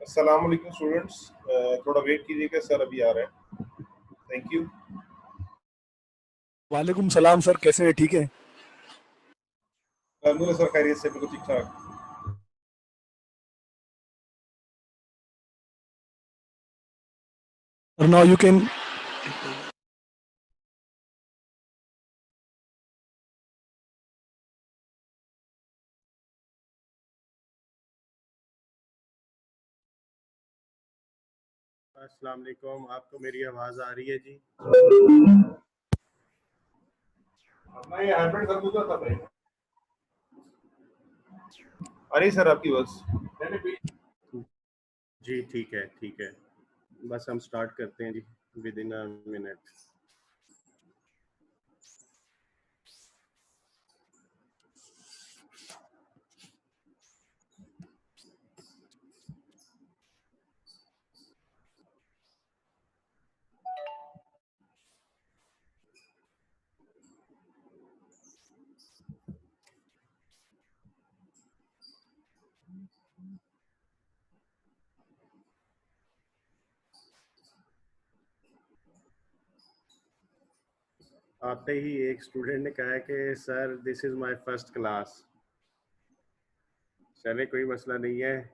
अस्सलाम वालेकुम स्टूडेंट्स, थोड़ा वेट कीजिएगा सर, अभी आ रहे हैं। Thank you. वालेकुम सलाम सर, कैसे हैं? ठीक है अलहमदुलिल्लाह सर, खैरियत से, बिल्कुल ठीक ठाक। और नाउ यू कैन। अस्सलाम वालेकुम, आपको मेरी आवाज़ आ रही है जी? अपना ये हैंडमेड कर दूंगा था भाई। अरे सर आपकी बस जी ठीक है, बस हम स्टार्ट करते हैं जी विद इन अ मिनट। आते ही एक स्टूडेंट ने कहा कि sir this is my first class. चले कोई मसला नहीं है,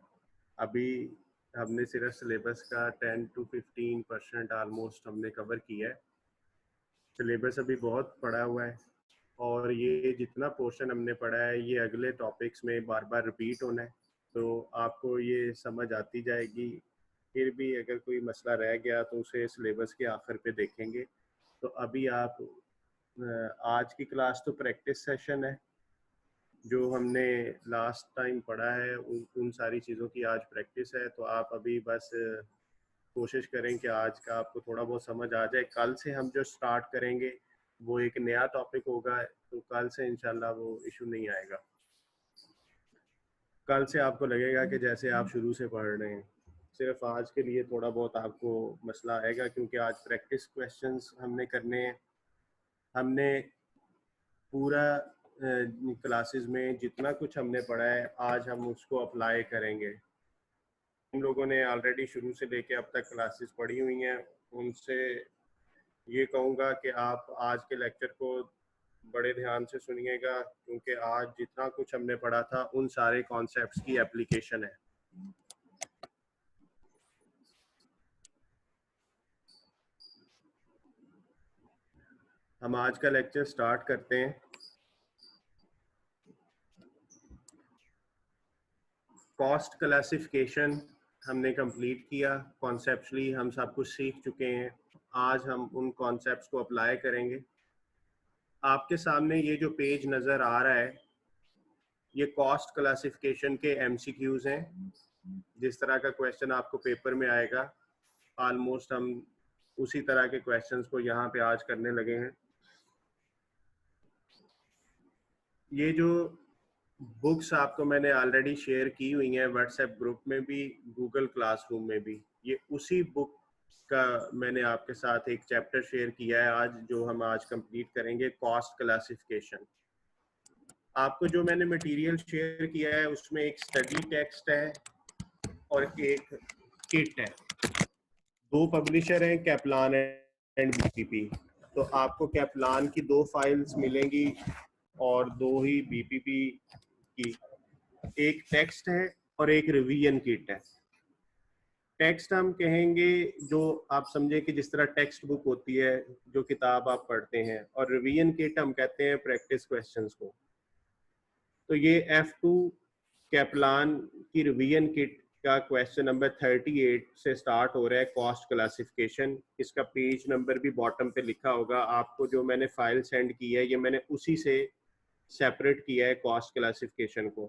अभी हमने सिर्फ सिलेबस का 10 to 15% आलमोस्ट हमने कवर किया है। सिलेबस अभी बहुत पड़ा हुआ है और ये जितना पोर्शन हमने पढ़ा है ये अगले टॉपिक्स में बार बार रिपीट होना है, तो आपको ये समझ आती जाएगी। फिर भी अगर कोई मसला रह गया तो उसे सिलेबस के आखिर पे देखेंगे। तो अभी आप आज की क्लास तो प्रैक्टिस सेशन है, जो हमने लास्ट टाइम पढ़ा है उन सारी चीज़ों की आज प्रैक्टिस है। तो आप अभी बस कोशिश करें कि आज का आपको थोड़ा बहुत समझ आ जाए। कल से हम जो स्टार्ट करेंगे वो एक नया टॉपिक होगा, तो कल से इंशाल्लाह वो इशू नहीं आएगा। कल से आपको लगेगा कि जैसे आप शुरू से पढ़ रहे हैं। सिर्फ आज के लिए थोड़ा बहुत आपको मसला आएगा क्योंकि आज प्रैक्टिस क्वेश्चंस हमने करने हैं। हमने पूरा क्लासेस में जितना कुछ हमने पढ़ा है आज हम उसको अप्लाई करेंगे। हम लोगों ने ऑलरेडी शुरू से लेके अब तक क्लासेस पढ़ी हुई हैं, उनसे ये कहूँगा कि आप आज के लेक्चर को बड़े ध्यान से सुनिएगा क्योंकि आज जितना कुछ हमने पढ़ा था उन सारे कॉन्सेप्ट्स की एप्लीकेशन है। हम आज का लेक्चर स्टार्ट करते हैं। कॉस्ट क्लासिफिकेशन हमने कंप्लीट किया, कॉन्सेप्चुअली हम सब कुछ सीख चुके हैं। आज हम उन कॉन्सेप्ट्स को अप्लाई करेंगे। आपके सामने ये जो पेज नज़र आ रहा है ये कॉस्ट क्लासिफिकेशन के एमसीक्यूज हैं। जिस तरह का क्वेश्चन आपको पेपर में आएगा ऑलमोस्ट हम उसी तरह के क्वेश्चंस को यहाँ पे आज करने लगे हैं। ये जो बुक्स आपको मैंने ऑलरेडी शेयर की हुई हैं व्हाट्सएप ग्रुप में भी, गूगल क्लासरूम में भी, ये उसी बुक का मैंने आपके साथ एक चैप्टर शेयर किया है आज, जो हम आज कंप्लीट करेंगे, कॉस्ट क्लासिफिकेशन। आपको जो मैंने मटेरियल शेयर किया है उसमें एक स्टडी टेक्स्ट है और एक किट है। दो पब्लिशर हैं, कैपलान एंड बीपीपी। तो आपको कैपलान की 2 फाइल्स मिलेंगी और 2 ही बीपीपी की। एक टेक्स्ट है और एक रिवीजन किट है। टेक्स्ट हम कहेंगे जो आप समझे कि जिस तरह टेक्स्ट बुक होती है जो किताब आप पढ़ते हैं, और रिवीजन किट हम कहते हैं प्रैक्टिस क्वेश्चंस को। तो ये F2 कैपलान की रिवीजन किट का क्वेश्चन नंबर 38 से स्टार्ट हो रहा है, कॉस्ट क्लासिफिकेशन। इसका पेज नंबर भी बॉटम पे लिखा होगा। आपको जो मैंने फाइल सेंड की है ये मैंने उसी से सेपरेट किया है कॉस्ट क्लासिफिकेशन को।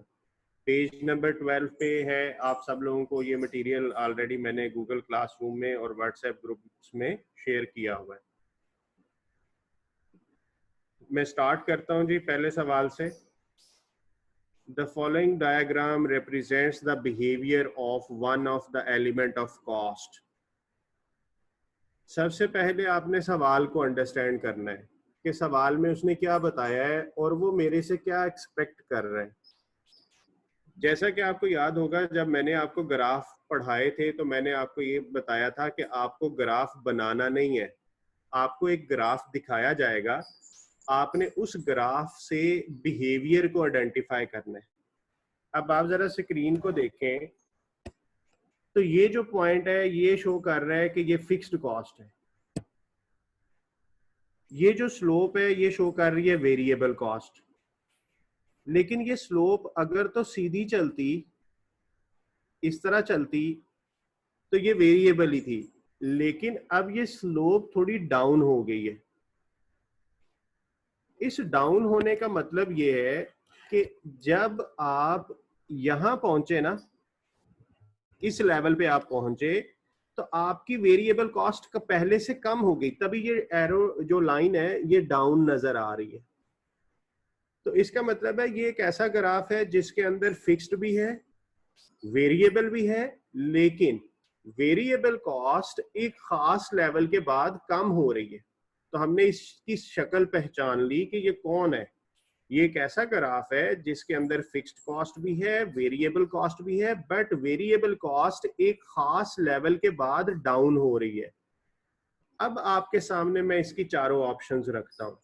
पेज नंबर 12 पे है। आप सब लोगों को ये मटेरियल ऑलरेडी मैंने गूगल क्लासरूम में और व्हाट्सएप ग्रुप्स में शेयर किया हुआ है। मैं स्टार्ट करता हूँ जी पहले सवाल से। The following diagram represents the behavior of one of the element of cost. सबसे पहले आपने सवाल को अंडरस्टैंड करना है कि सवाल में उसने क्या बताया है और वो मेरे से क्या एक्सपेक्ट कर रहा है। जैसा कि आपको याद होगा, जब मैंने आपको ग्राफ पढ़ाए थे तो मैंने आपको ये बताया था कि आपको ग्राफ बनाना नहीं है, आपको एक ग्राफ दिखाया जाएगा, आपने उस ग्राफ से बिहेवियर को आइडेंटिफाई करना है। अब आप जरा स्क्रीन को देखें तो ये जो पॉइंट है ये शो कर रहा है कि ये फिक्स्ड कॉस्ट है, ये जो स्लोप है ये शो कर रही है वेरिएबल कॉस्ट। लेकिन ये स्लोप अगर तो सीधी चलती, इस तरह चलती, तो ये वेरिएबल ही थी, लेकिन अब ये स्लोप थोड़ी डाउन हो गई है। इस डाउन होने का मतलब ये है कि जब आप यहां पहुंचे ना, इस लेवल पे आप पहुंचे, तो आपकी वेरिएबल कॉस्ट का पहले से कम हो गई, तभी ये एरो जो लाइन है ये डाउन नजर आ रही है। तो इसका मतलब है ये एक ऐसा ग्राफ है जिसके अंदर फिक्स्ड भी है, वेरिएबल भी है, लेकिन वेरिएबल कॉस्ट एक खास लेवल के बाद कम हो रही है। तो हमने इसकी शक्ल पहचान ली कि ये कौन है। ये एक ऐसा ग्राफ है जिसके अंदर फिक्स्ड कॉस्ट भी है, वेरिएबल कॉस्ट भी है, बट वेरिएबल कॉस्ट एक खास लेवल के बाद डाउन हो रही है। अब आपके सामने मैं इसकी चारों ऑप्शंस रखता हूं,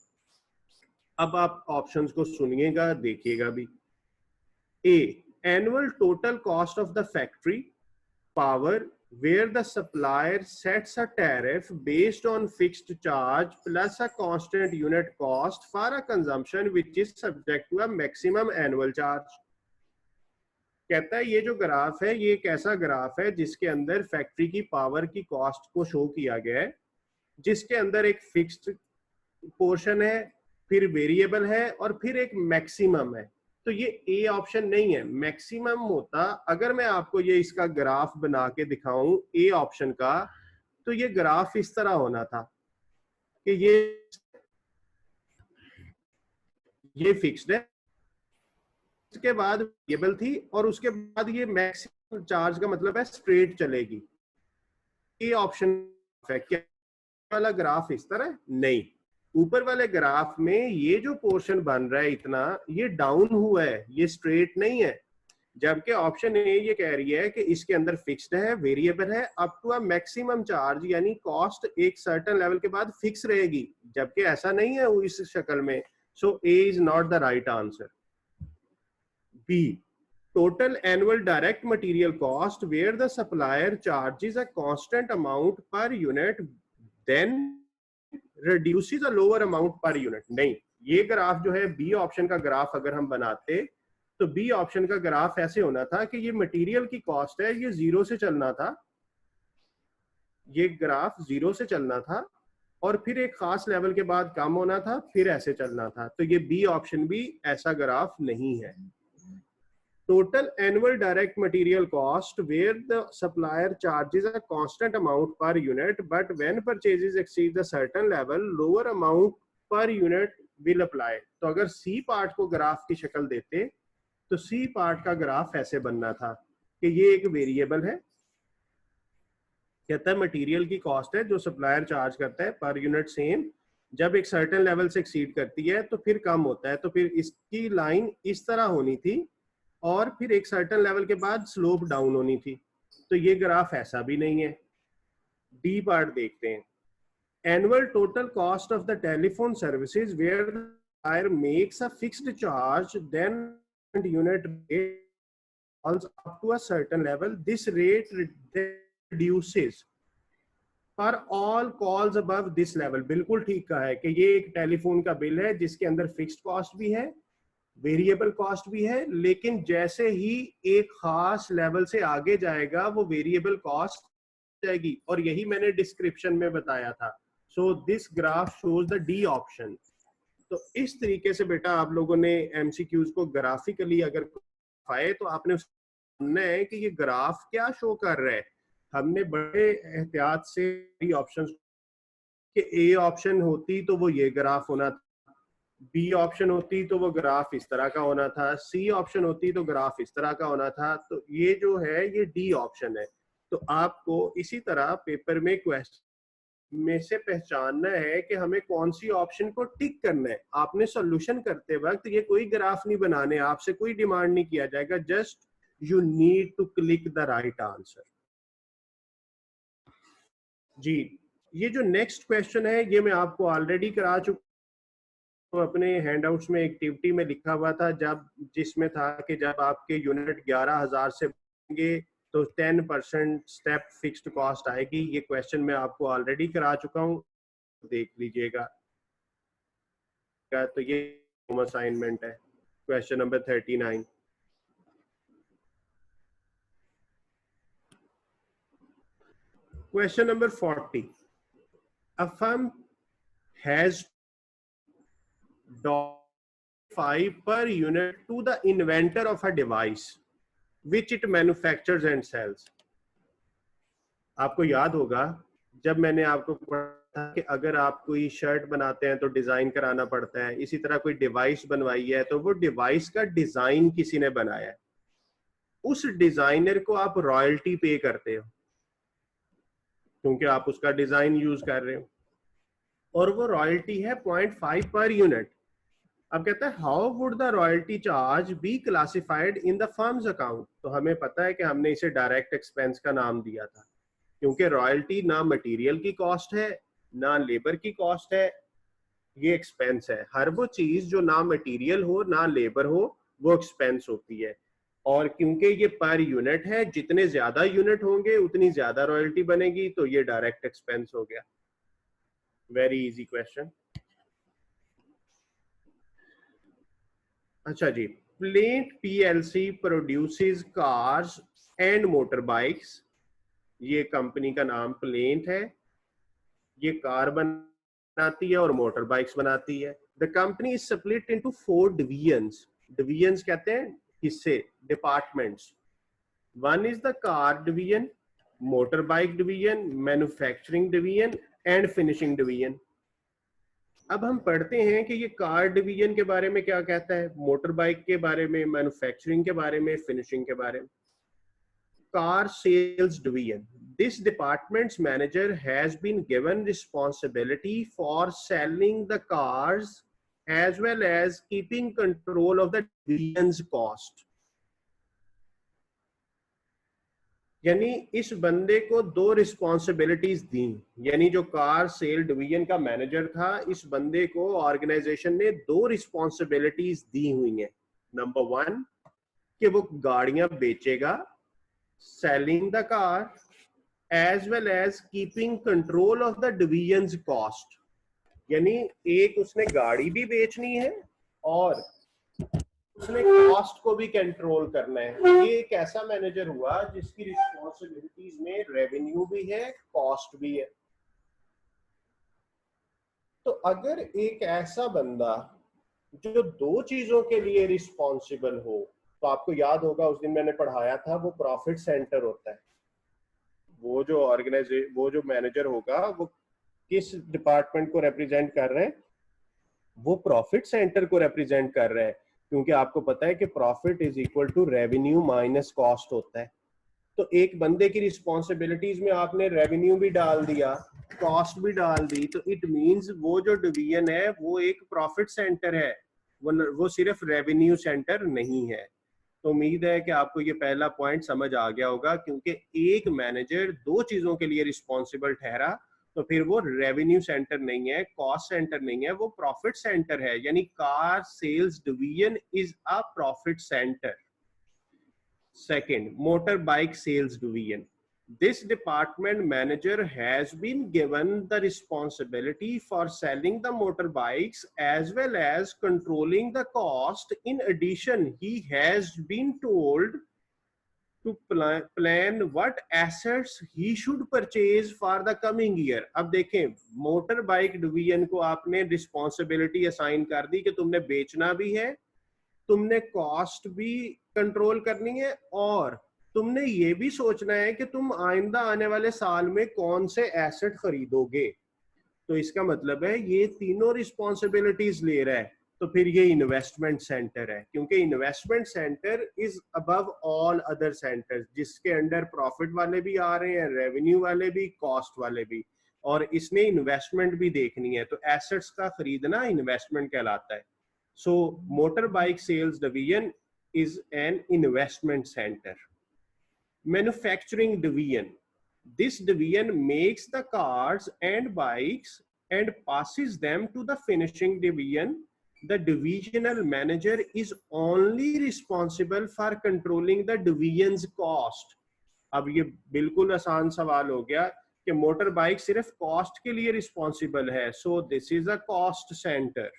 अब आप ऑप्शंस को सुनिएगा, देखिएगा भी। A, annual total cost of the factory power where the supplier sets a tariff based on fixed charge plus a constant unit cost for a consumption which is subject to a maximum annual charge। कहता है ये जो graph है ये एक ऐसा graph है जिसके अंदर फैक्ट्री की पावर की कॉस्ट को शो किया गया है, जिसके अंदर एक फिक्स्ड पोर्शन है, फिर वेरिएबल है और फिर एक मैक्सिमम है। तो ये ए ऑप्शन नहीं है, मैक्सिमम होता। अगर मैं आपको ये इसका ग्राफ बना के दिखाऊं ए ऑप्शन का, तो ये ग्राफ इस तरह होना था कि ये फिक्स्ड है, उसके बाद वेरिएबल थी और उसके बाद ये मैक्सिमम चार्ज का मतलब है स्ट्रेट चलेगी। ए ऑप्शन है क्या वाला ग्राफ इस तरह नहीं, ऊपर वाले ग्राफ में ये जो पोर्शन बन रहा है इतना, ये डाउन हुआ है, ये स्ट्रेट नहीं है। जबकि ऑप्शन ए ये कह रही है कि इसके अंदर फिक्स्ड है, वेरिएबल है, up to a maximum charge, यानी कॉस्ट एक सर्टेन लेवल के बाद फिक्स रहेगी, जबकि ऐसा नहीं है इस शक्ल में। So A is not the right answer. B, total annual direct material cost where the supplier charges a constant amount per unit then reduces a lower amount per unit। नहीं, ये ग्राफ जो है बी ऑप्शन का graph अगर हम बनाते तो B option का ग्राफ ऐसे होना था कि ये मटेरियल की कॉस्ट है, ये जीरो से चलना था, ये ग्राफ जीरो से चलना था और फिर एक खास लेवल के बाद कम होना था, फिर ऐसे चलना था। तो ये बी ऑप्शन भी ऐसा ग्राफ नहीं है। Total annual direct material cost where the supplier charges a constant amount per unit, but when purchases exceed the certain level, lower amount per unit will apply। तो अगर सी पार्ट को graph की शक्ल देते तो C part का graph ऐसे बनना था कि ये एक वेरिएबल है, कहता है मटेरियल की कॉस्ट है जो सप्लायर चार्ज करता है पर यूनिट सेम, जब एक सर्टेन लेवल से एक्सीड करती है तो फिर कम होता है। तो फिर इसकी लाइन इस तरह होनी थी और फिर एक सर्टेन लेवल के बाद स्लोप डाउन होनी थी। तो ये ग्राफ ऐसा भी नहीं है। डी पार्ट देखते हैं। Annual total cost of the telephone services where the supplier makes a fixed charge then unit rate falls up to a certain level, this rate reduces for all calls above this level। बिल्कुल ठीक कहा है कि ये एक telephone का bill है जिसके अंदर फिक्स्ड कॉस्ट भी है, वेरिएबल कॉस्ट भी है, लेकिन जैसे ही एक खास लेवल से आगे जाएगा वो वेरिएबल कॉस्ट जाएगी, और यही मैंने डिस्क्रिप्शन में बताया था। So this graph shows the D option. तो इस तरीके से बेटा आप लोगों ने एमसीक्यूज को ग्राफिकली अगर पाए तो आपने सुनना है कि ये ग्राफ क्या शो कर रहा है। हमने बड़े एहतियात से ऑप्शंस कि ए ऑप्शन होती तो वो ये ग्राफ होना था, बी ऑप्शन होती तो वो ग्राफ इस तरह का होना था, सी ऑप्शन होती तो ग्राफ इस तरह का होना था। तो ये जो है ये डी ऑप्शन है। तो आपको इसी तरह पेपर में क्वेश्चन में से पहचानना है कि हमें कौन सी ऑप्शन को टिक करना है। आपने सॉल्यूशन करते वक्त ये कोई ग्राफ नहीं बनाने, आपसे कोई डिमांड नहीं किया जाएगा, just you need to click the right answer. जी, ये जो नेक्स्ट क्वेश्चन है ये मैं आपको ऑलरेडी करा चुका हूं, अपने हैंडआउट्स में एक्टिविटी में लिखा हुआ था, जब जिसमें था कि जब आपके यूनिट 11,000 से बढ़ेंगे तो 10% स्टेप फिक्स्ड कॉस्ट आएगी। ये क्वेश्चन मैं आपको ऑलरेडी करा चुका हूँ, देख लीजिएगा। तो ये होम असाइनमेंट है, question number 39। Question number 40, a firm has 5 per unit to the inventor of a device which it manufactures and sells। आपको याद होगा जब मैंने आपको पढ़ा कि अगर आप कोई शर्ट बनाते हैं तो डिजाइन कराना पड़ता है, इसी तरह कोई डिवाइस बनवाई है तो वो डिवाइस का डिजाइन किसी ने बनाया है, उस डिजाइनर को आप रॉयल्टी पे करते हो क्योंकि आप उसका डिजाइन यूज कर रहे हो, और वो रॉयल्टी है 0.5 पर यूनिट। अब कहता है how would the royalty charge be classified in the firms account. तो हमें पता है कि हमने इसे डायरेक्ट एक्सपेंस का नाम दिया था, क्योंकि रॉयल्टी ना मटेरियल की कॉस्ट है ना लेबर की कॉस्ट है, ये एक्सपेंस है। हर वो चीज जो ना मटेरियल हो ना लेबर हो वो एक्सपेंस होती है, और क्योंकि ये पर यूनिट है, जितने ज्यादा यूनिट होंगे उतनी ज्यादा रॉयल्टी बनेगी, तो ये डायरेक्ट एक्सपेंस हो गया। Very easy question. अच्छा जी, Plant PLC produces cars and motor bikes. ये कंपनी का नाम प्लेंट है, ये कार बनाती है और मोटर बाइक्स बनाती है। The company is split into 4 divisions. Divisions कहते हैं हिस्से, departments. One is the car division, motor bike division, manufacturing division and finishing division. अब हम पढ़ते हैं कि ये कार डिवीजन के बारे में क्या कहता है, मोटर बाइक के बारे में, मैन्युफैक्चरिंग के बारे में, फिनिशिंग के बारे में। Car sales division, this department's manager has been given responsibility for selling the cars as well as keeping control of the division's cost। यानी इस बंदे को 2 रिस्पॉन्सिबिलिटीज दी, यानी जो कार सेल डिवीजन का मैनेजर था, इस बंदे को ऑर्गेनाइजेशन ने 2 रिस्पॉन्सिबिलिटीज दी हुई हैं। नंबर 1 कि वो गाड़ियां बेचेगा, selling the car, as well as keeping control of the division's cost। यानी एक उसने गाड़ी भी बेचनी है और उसने कॉस्ट को भी कंट्रोल करना है। ये एक ऐसा मैनेजर हुआ जिसकी रिस्पॉन्सिबिलिटीज में रेवेन्यू भी है, कॉस्ट भी है। तो अगर एक ऐसा बंदा जो 2 चीजों के लिए रिस्पॉन्सिबल हो, तो आपको याद होगा उस दिन मैंने पढ़ाया था, वो प्रॉफिट सेंटर होता है। वो जो मैनेजर होगा वो किस डिपार्टमेंट को रिप्रेजेंट कर रहे हैं, वो प्रॉफिट सेंटर को रिप्रेजेंट कर रहे हैं, क्योंकि आपको पता है कि profit is equal to revenue minus cost होता है। तो एक बंदे की रिस्पॉन्सिबिलिटीज में आपने रेवेन्यू भी डाल दिया, कॉस्ट भी डाल दी, तो इट मींस वो जो डिवीजन है वो एक प्रॉफिट सेंटर है, वो सिर्फ रेवेन्यू सेंटर नहीं है। तो उम्मीद है कि आपको ये पहला पॉइंट समझ आ गया होगा, क्योंकि एक मैनेजर 2 चीजों के लिए रिस्पॉन्सिबल ठहरा तो फिर वो रेवेन्यू सेंटर नहीं है, कॉस्ट सेंटर नहीं है, वो प्रॉफिट सेंटर है। यानी car sales division is a profit centre. Second, motor bike sales division, this department manager has been given the responsibility for selling the motorbikes as well as controlling the cost. In addition, he has been told to plan what assets he should purchase for the coming year। अब देखें, motor bike division को आपने responsibility assign कर दी कि तुमने बेचना भी है, तुमने कॉस्ट भी कंट्रोल करनी है, और तुमने ये भी सोचना है कि तुम आइंदा आने वाले साल में कौन से एसेट खरीदोगे। तो इसका मतलब है ये तीनों रिस्पॉन्सिबिलिटीज ले रहा है, तो फिर ये इन्वेस्टमेंट सेंटर है, क्योंकि investment centre is above all other centres, जिसके अंडर प्रॉफिट वाले भी आ रहे हैं, रेवेन्यू वाले भी, कॉस्ट वाले भी। और इसने इन्वेस्टमेंट भी देखनी है, तो एसेट्स का खरीदना इन्वेस्टमेंट कहलाता है. So motor bike sales division is an investment centre. Manufacturing division, this division makes the cars and bikes and passes them to the finishing division. The divisional manager is only responsible for controlling the division's cost. अब ये बिल्कुल आसान सवाल हो गया कि motor bike सिर्फ cost के लिए रिस्पॉन्सिबल है. So this is a cost centre.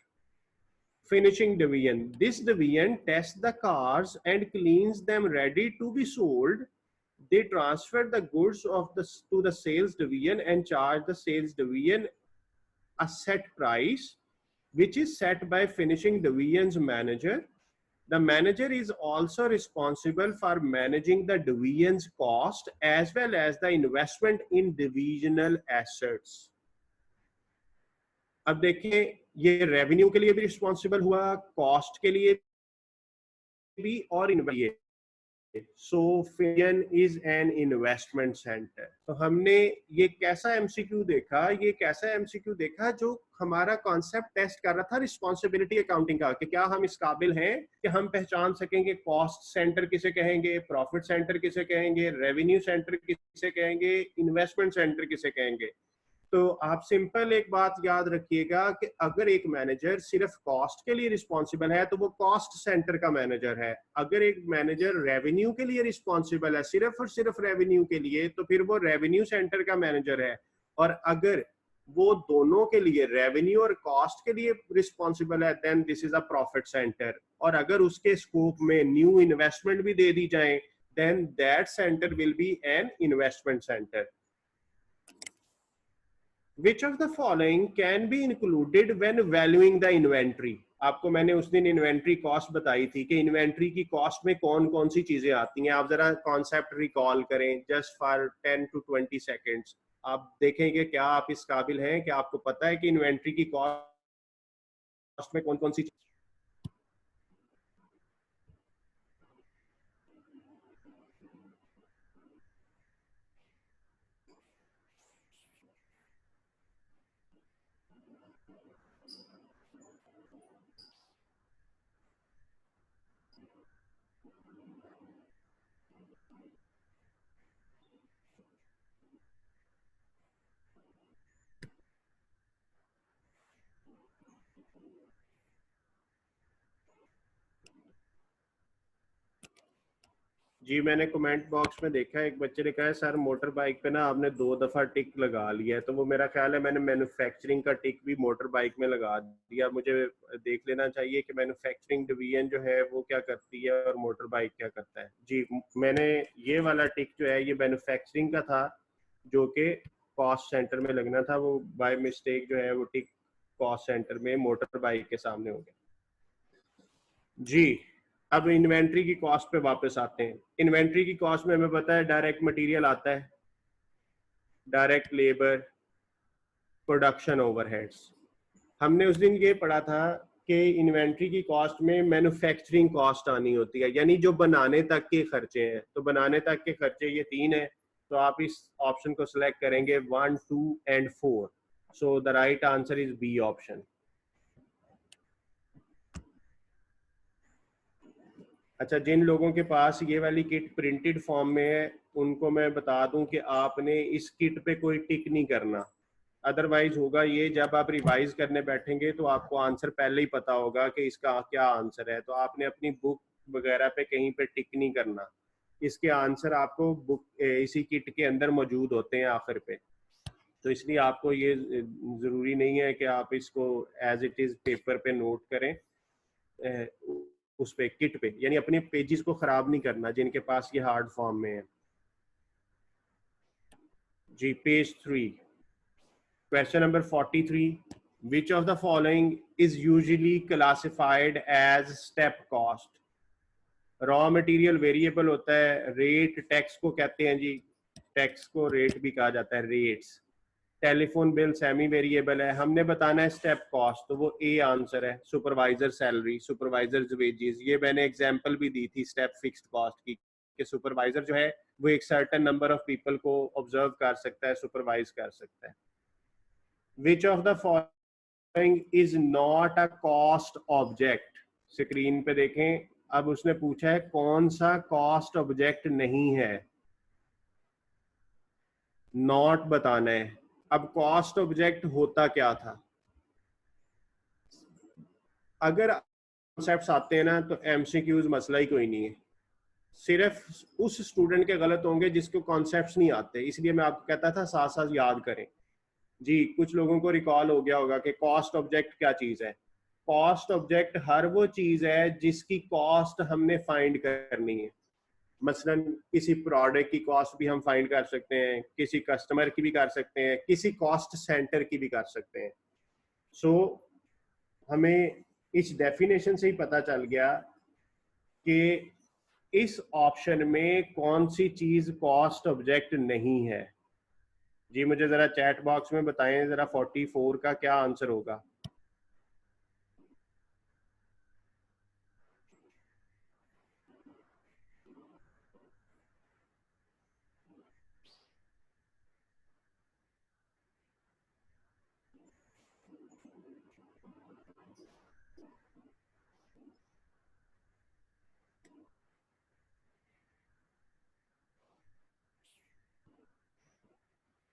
Finishing division, this division tests the cars and cleans them ready to be sold. They transfer the goods to the sales division and charge the sales division a set price, which is set by finishing division's manager. The manager is also responsible for managing the division's cost as well as the investment in divisional assets. अब देखें, ये revenue के लिए भी responsible हुआ, cost के लिए भी, और investment. So fin is an investment centre. तो हमने ये कैसा एमसीक्यू देखा, ये कैसा एमसीक्यू देखा जो हमारा कॉन्सेप्ट टेस्ट कर रहा था रिस्पॉन्सिबिलिटी अकाउंटिंग का, कि क्या हम इस काबिल हैं कि हम पहचान सकेंगे कॉस्ट सेंटर किसे कहेंगे, प्रॉफिट सेंटर किसे कहेंगे, रेवेन्यू सेंटर किसे कहेंगे, इन्वेस्टमेंट सेंटर किसे कहेंगे. तो आप सिंपल एक बात याद रखिएगा कि अगर एक मैनेजर सिर्फ कॉस्ट के लिए रिस्पॉन्सिबल है तो वो कॉस्ट सेंटर का मैनेजर है. अगर एक मैनेजर रेवेन्यू के लिए रिस्पॉन्सिबल है, सिर्फ और सिर्फ रेवेन्यू के लिए, तो फिर वो रेवेन्यू सेंटर का मैनेजर है. और अगर वो दोनों के लिए, रेवेन्यू और कॉस्ट के लिए रिस्पॉन्सिबल है, then this is a profit centre. और अगर उसके स्कोप में न्यू इन्वेस्टमेंट भी दे दी जाए, then that centre will be an investment centre. Which of the following can be included when valuing the inventory? आपको मैंने उस दिन इन्वेंट्री कॉस्ट बताई थी कि इन्वेंट्री की कॉस्ट में कौन कौन सी चीजें आती हैं. आप जरा कॉन्सेप्ट रिकॉल करें जस्ट फॉर 10 to 20 सेकेंड्स. आप देखेंगे क्या आप इस काबिल हैं कि आपको पता है कि इन्वेंट्री की कॉस्ट में कौन कौन सी. जी मैंने कमेंट बॉक्स में देखा, एक बच्चे ने कहा है सर मोटर बाइक पे ना आपने 2 दफा टिक लगा लिया है. तो वो मेरा ख्याल है मैंने मैन्युफैक्चरिंग का टिक भी मोटर बाइक में लगा दिया. मुझे देख लेना चाहिए कि मैन्युफैक्चरिंग डिवीजन जो है वो क्या करती है और मोटर बाइक क्या करता है. जी मैंने ये वाला टिक जो है ये मैन्युफैक्चरिंग का था जो कि कॉस्ट सेंटर में लगना था. वो बाय मिस्टेक जो है वो टिक कॉस्ट सेंटर में मोटर बाइक के सामने हो गया. जी अब इन्वेंट्री की कॉस्ट पे वापस आते हैं. इन्वेंट्री की कॉस्ट में हमें पता है डायरेक्ट मटेरियल आता है, डायरेक्ट लेबर, प्रोडक्शन ओवरहेड्स. हमने उस दिन ये पढ़ा था कि इन्वेंट्री की कॉस्ट में मैन्युफैक्चरिंग कॉस्ट आनी होती है, यानी जो बनाने तक के खर्चे हैं. तो बनाने तक के खर्चे ये 3 है, तो आप इस ऑप्शन को सिलेक्ट करेंगे 1, 2 and 4. So the right answer is B option. अच्छा, जिन लोगों के पास ये वाली किट प्रिंटेड फॉर्म में है उनको मैं बता दूं कि आपने इस किट पे कोई टिक नहीं करना. अदरवाइज होगा ये, जब आप रिवाइज करने बैठेंगे तो आपको आंसर पहले ही पता होगा कि इसका क्या आंसर है. तो आपने अपनी बुक वगैरह पे कहीं पे टिक नहीं करना. इसके आंसर आपको बुक इसी किट के अंदर मौजूद होते हैं आखिर पे. तो इसलिए आपको ये जरूरी नहीं है कि आप इसको एज इट इज पेपर पे नोट करें उस पे किट पे, यानी अपने पेजेस को खराब नहीं करना जिनके पास ये हार्ड फॉर्म में है. जी page 3, question number 43. Which of the following is usually classified as step cost? Raw material variable होता है, रेट टैक्स को कहते हैं जी, टैक्स को रेट भी कहा जाता है, rates. Telephone bill semi variable है. हमने बताना है स्टेप कॉस्ट, तो वो ए आंसर है. सुपरवाइजर सैलरी, सुपरवाइजर वेजेस, ये मैंने एग्जांपल भी दी थी स्टेप फिक्स्ड कॉस्ट की कि सुपरवाइजर जो है वो एक सर्टेन नंबर ऑफ पीपल को ऑब्जर्व कर सकता है, सुपरवाइज कर सकता है. विच of the following is not a cost object. Screen पे देखें, अब उसने पूछा है कौन सा कॉस्ट ऑब्जेक्ट नहीं है, नॉट बताना है। अब कॉस्ट ऑब्जेक्ट होता क्या था? अगर कॉन्सेप्ट्स आते हैं ना तो एमसीक्यूज मसला ही कोई नहीं है, सिर्फ उस स्टूडेंट के गलत होंगे जिसको कॉन्सेप्ट्स नहीं आते। इसलिए मैं आपको कहता था साथ साथ याद करें। जी, कुछ लोगों को रिकॉल हो गया होगा कि कॉस्ट ऑब्जेक्ट क्या चीज है। कॉस्ट ऑब्जेक्ट हर वो चीज है जिसकी कॉस्ट हमने फाइंड करनी है। मसलन किसी प्रोडक्ट की कॉस्ट भी हम फाइंड कर सकते हैं, किसी कस्टमर की भी कर सकते हैं, किसी कॉस्ट सेंटर की भी कर सकते हैं। सो हमें इस डेफिनेशन से ही पता चल गया कि इस ऑप्शन में कौन सी चीज कॉस्ट ऑब्जेक्ट नहीं है। जी मुझे जरा चैट बॉक्स में बताएं जरा 44 का क्या आंसर होगा।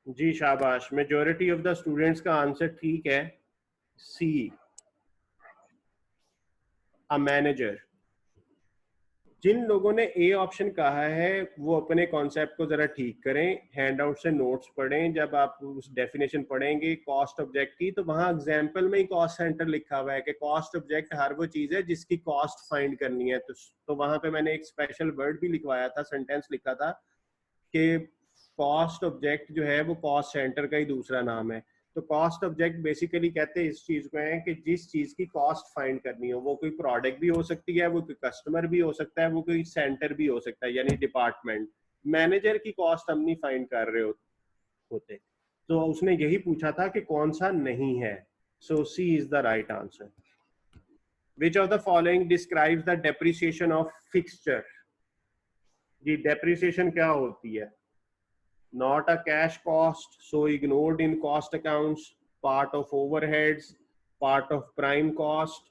जी शाबाश, मेजॉरिटी ऑफ द स्टूडेंट्स का आंसर ठीक है, सी, अ मैनेजर। जिन लोगों ने ए ऑप्शन कहा है वो अपने कॉन्सेप्ट को जरा ठीक करें, हैंडआउट से नोट्स पढ़ें। जब आप उस डेफिनेशन पढ़ेंगे कॉस्ट ऑब्जेक्ट की, तो वहां एग्जाम्पल में ही कॉस्ट सेंटर लिखा हुआ है कि कॉस्ट ऑब्जेक्ट हर वो चीज है जिसकी कॉस्ट फाइंड करनी है। तो वहां पे मैंने एक स्पेशल वर्ड भी लिखवाया था, सेंटेंस लिखा था कि कॉस्ट ऑब्जेक्ट जो है वो कॉस्ट सेंटर का ही दूसरा नाम है। तो कॉस्ट ऑब्जेक्ट बेसिकली कहते हैं इस चीज को है कि जिस चीज की कॉस्ट फाइंड करनी हो, वो कोई प्रोडक्ट भी हो सकती है, वो कोई कस्टमर भी हो सकता है, वो कोई सेंटर भी हो सकता है, यानी डिपार्टमेंट। मैनेजर की कॉस्ट हम नहीं फाइंड कर रहे होते। तो उसने यही पूछा था कि कौन सा नहीं है। So C is the right answer. Which of the following describes the depreciation of fixture. जी डेप्रिसिएशन क्या होती है? Not a cash cost, so ignored in cost accounts, part of overheads, part of prime cost,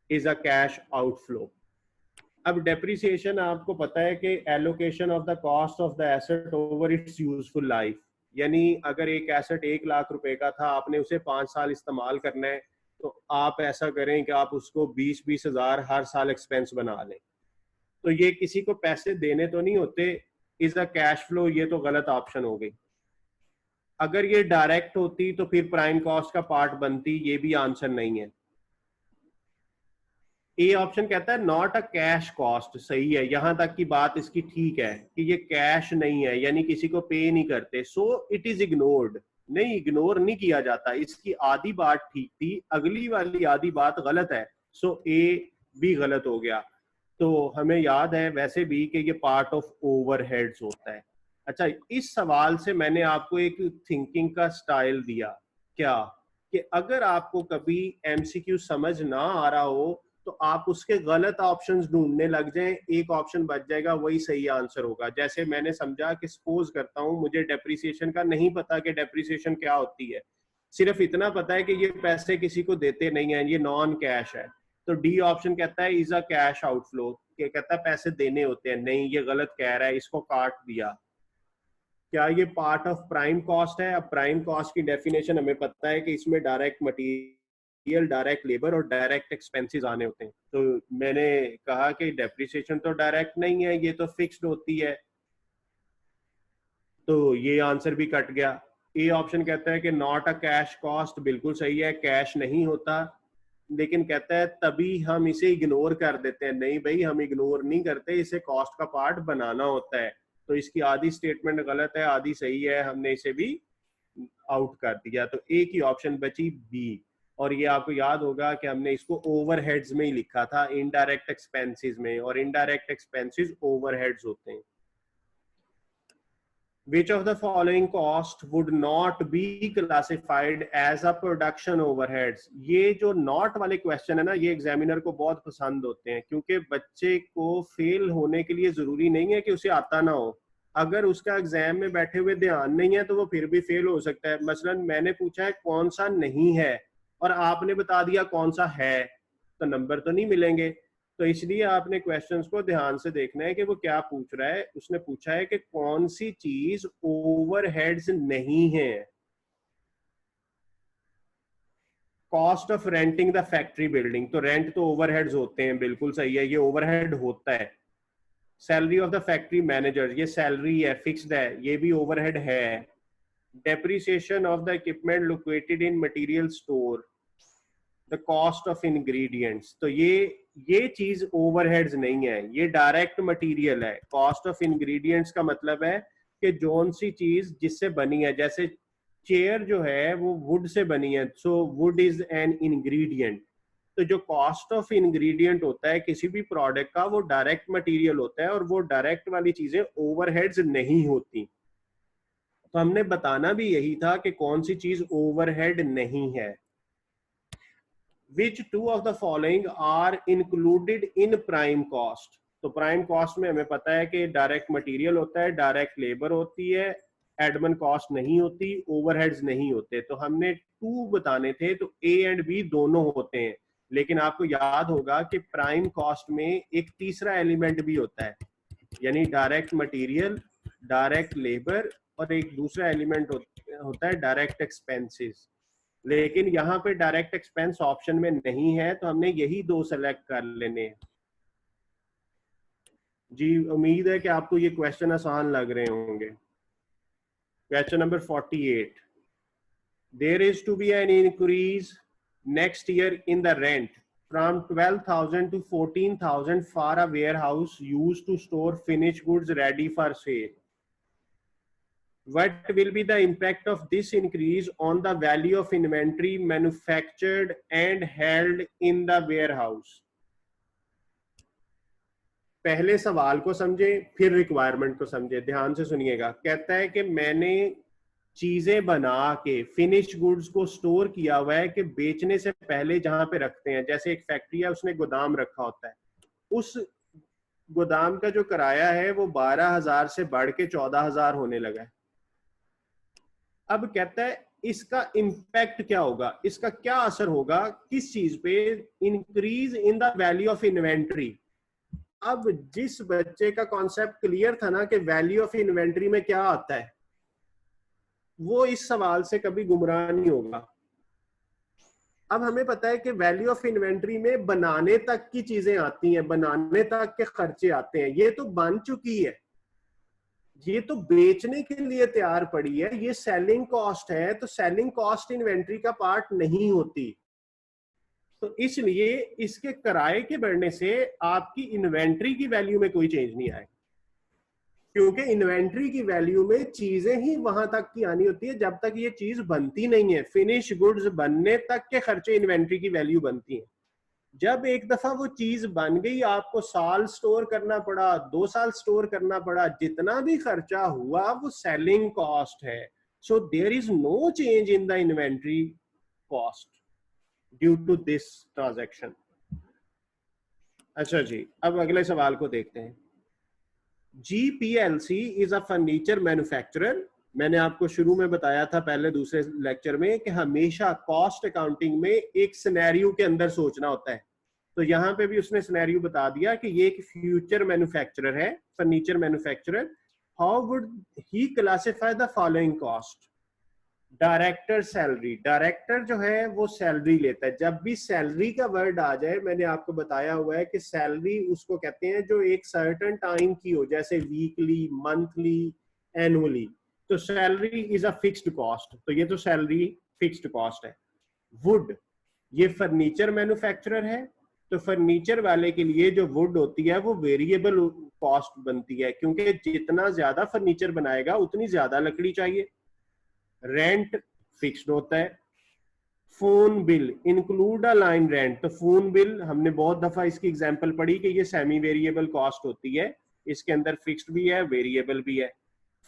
is a cash outflow. अब depreciation आपको पता है कि allocation of the cost of the asset over it's useful life, यानी अगर एक asset 1 lakh रुपए का था, आपने उसे 5 साल इस्तेमाल करना है, तो आप ऐसा करें कि आप उसको 20-20 हजार हर साल एक्सपेंस बना लें। तो ये किसी को पैसे देने तो नहीं होते, इज अ कैश फ्लो, ये तो गलत ऑप्शन हो गई। अगर ये डायरेक्ट होती तो फिर प्राइम कॉस्ट का पार्ट बनती, ये भी आंसर नहीं है। ए ऑप्शन कहता है नॉट अ कैश कॉस्ट, सही है, यहां तक की बात इसकी ठीक है कि ये कैश नहीं है, यानी किसी को पे नहीं करते, सो इट इज इग्नोर्ड। नहीं, इग्नोर नहीं किया जाता, इसकी आधी बात ठीक थी, अगली वाली आधी बात गलत है, सो ए भी गलत हो गया। तो हमें याद है वैसे भी कि ये पार्ट ऑफ ओवरहेड्स होता है। अच्छा, इस सवाल से मैंने आपको एक थिंकिंग का स्टाइल दिया, क्या कि अगर आपको कभी एमसीक्यू समझ ना आ रहा हो तो आप उसके गलत ऑप्शंस ढूंढने लग जाएं, एक ऑप्शन बच जाएगा, वही सही आंसर होगा। जैसे मैंने समझा कि सपोज करता हूं मुझे डेप्रिसिएशन का नहीं पता कि डेप्रिसिएशन क्या होती है, सिर्फ इतना पता है कि ये पैसे किसी को देते नहीं है, ये नॉन कैश है। तो डी ऑप्शन कहता है इज अ कैश आउटफ्लो, कहता है पैसे देने होते हैं, नहीं ये गलत कह रहा है, इसको काट दिया। क्या ये पार्ट ऑफ प्राइम कॉस्ट है? अब प्राइम कॉस्ट की डेफिनेशन हमें पता है कि इसमें डायरेक्ट मटेरियल, डायरेक्ट लेबर और डायरेक्ट एक्सपेंसेस आने होते हैं। तो मैंने कहा कि डेप्रिसिएशन तो डायरेक्ट नहीं है, ये तो फिक्स्ड होती है, तो ये आंसर भी कट गया। ए ऑप्शन कहता है कि नॉट अ कैश कॉस्ट, बिल्कुल सही है, कैश नहीं होता, लेकिन कहता है तभी हम इसे इग्नोर कर देते हैं। नहीं भाई, हम इग्नोर नहीं करते, इसे कॉस्ट का पार्ट बनाना होता है। तो इसकी आधी स्टेटमेंट गलत है, आधी सही है, हमने इसे भी आउट कर दिया। तो एक ही ऑप्शन बची बी, और ये आपको याद होगा कि हमने इसको ओवरहेड्स में ही लिखा था, इनडायरेक्ट एक्सपेंसेस में, और इनडायरेक्ट एक्सपेंसेस ओवरहेड्स होते हैं। Which of the following cost would not be classified as a production overheads? ये जो नॉट वाले क्वेश्चन है ना, ये एग्जामिनर को बहुत पसंद होते हैं, क्योंकि बच्चे को फेल होने के लिए जरूरी नहीं है कि उसे आता ना हो, अगर उसका एग्जाम में बैठे हुए ध्यान नहीं है तो वो फिर भी फेल हो सकता है। मसलन मैंने पूछा है कौन सा नहीं है और आपने बता दिया कौन सा है, तो नंबर तो नहीं मिलेंगे। तो इसलिए आपने क्वेश्चंस को ध्यान से देखना है कि वो क्या पूछ रहा है। उसने पूछा है कि कौन सी चीज ओवरहेड्स नहीं है। Cost of renting the factory building, तो रेंट तो ओवरहेड्स होते हैं, बिल्कुल सही है, ये ओवरहेड होता है। Salary of the factory manager, ये सैलरी है, फिक्स्ड है, ये भी ओवरहेड है। Depreciation of the equipment located in material store, the cost of ingredients, तो ये चीज ओवरहेड्स नहीं है, ये डायरेक्ट मटेरियल है। कॉस्ट ऑफ इंग्रेडिएंट्स का मतलब है कि जौन सी चीज जिससे बनी है, जैसे चेयर जो है वो वुड से बनी है, so would is an ingredient. तो जो कॉस्ट ऑफ इंग्रेडिएंट होता है किसी भी प्रोडक्ट का, वो डायरेक्ट मटेरियल होता है, और वो डायरेक्ट वाली चीजें ओवरहेड्स नहीं होती। तो हमने बताना भी यही था कि कौन सी चीज ओवरहेड नहीं है। Which two of the following are included in prime cost? तो प्राइम कॉस्ट में हमें पता है कि डायरेक्ट मटेरियल होता है, डायरेक्ट लेबर होती है, एडमिन कॉस्ट नहीं होती, ओवरहेड्स नहीं होते। तो हमने टू बताने थे, तो ए एंड बी दोनों होते हैं। लेकिन आपको याद होगा कि प्राइम कॉस्ट में एक तीसरा एलिमेंट भी होता है, यानी डायरेक्ट मटेरियल, डायरेक्ट लेबर, और एक दूसरा एलिमेंट होता है डायरेक्ट एक्सपेंसेस। लेकिन यहाँ पे डायरेक्ट एक्सपेंस ऑप्शन में नहीं है, तो हमने यही दो सेलेक्ट कर लेने हैं। जी उम्मीद है कि आपको ये क्वेश्चन आसान लग रहे होंगे। Question number 48, there is to be an increase next year in the rent from 12,000 to 14,000 for a warehouse used to store finished goods ready for sale. What will be the impact of this increase on the value of inventory manufactured and held in the warehouse? पहले सवाल को समझे फिर requirement को समझे, ध्यान से सुनिएगा। कहता है कि मैंने चीजें बना के फिनिश गुड्स को स्टोर किया हुआ है कि बेचने से पहले जहां पे रखते हैं, जैसे एक फैक्ट्री है उसने गोदाम रखा होता है, उस गोदाम का जो किराया है वो 12,000 से बढ़ के 14,000 होने लगा है। अब कहता है इसका इंपैक्ट क्या होगा, इसका क्या असर होगा किस चीज पे, increase in the value of inventory. अब जिस बच्चे का कॉन्सेप्ट क्लियर था ना कि वैल्यू ऑफ इन्वेंट्री में क्या आता है, वो इस सवाल से कभी गुमराह नहीं होगा। अब हमें पता है कि वैल्यू ऑफ इन्वेंट्री में बनाने तक की चीजें आती हैं, बनाने तक के खर्चे आते हैं। ये तो बन चुकी है, ये तो बेचने के लिए तैयार पड़ी है, ये सेलिंग कॉस्ट है, तो सेलिंग कॉस्ट इन्वेंट्री का पार्ट नहीं होती। तो इसलिए इसके किराए के बढ़ने से आपकी इन्वेंट्री की वैल्यू में कोई चेंज नहीं आएगा, क्योंकि इन्वेंट्री की वैल्यू में चीजें ही वहां तक की आनी होती है जब तक ये चीज बनती नहीं है। फिनिश गुड्स बनने तक के खर्चे इन्वेंट्री की वैल्यू बनती है। जब एक दफा वो चीज बन गई, आपको साल स्टोर करना पड़ा, 2 साल स्टोर करना पड़ा, जितना भी खर्चा हुआ वो सेलिंग कॉस्ट है। So there is no change in the inventory cost due to this transaction. अच्छा जी, अब अगले सवाल को देखते हैं। GPLC is a furniture manufacturer. मैंने आपको शुरू में बताया था पहले दूसरे लेक्चर में कि हमेशा कॉस्ट अकाउंटिंग में एक सिनेरियो के अंदर सोचना होता है। तो यहाँ पे भी उसने सिनेरियो बता दिया कि ये एक फ्यूचर मैन्युफैक्चरर है, furniture manufacturer. How would he classify the following cost? Director salary, director जो है वो सैलरी लेता है। जब भी सैलरी का वर्ड आ जाए, मैंने आपको बताया हुआ है कि सैलरी उसको कहते हैं जो एक सर्टेन टाइम की हो, जैसे वीकली, मंथली, एनुअली। तो salary is a fixed cost, तो ये तो सैलरी फिक्स्ड कॉस्ट है। वुड, ये फर्नीचर मैन्युफैक्चरर है, तो फर्नीचर वाले के लिए जो वुड होती है वो वेरिएबल कॉस्ट बनती है, क्योंकि जितना ज्यादा फर्नीचर बनाएगा उतनी ज्यादा लकड़ी चाहिए। रेंट फिक्स्ड होता है। Phone bill include a line rent, तो फोन बिल हमने बहुत दफा इसकी एग्जांपल पढ़ी कि ये सेमी वेरिएबल कॉस्ट होती है, इसके अंदर फिक्स्ड भी है, वेरिएबल भी है।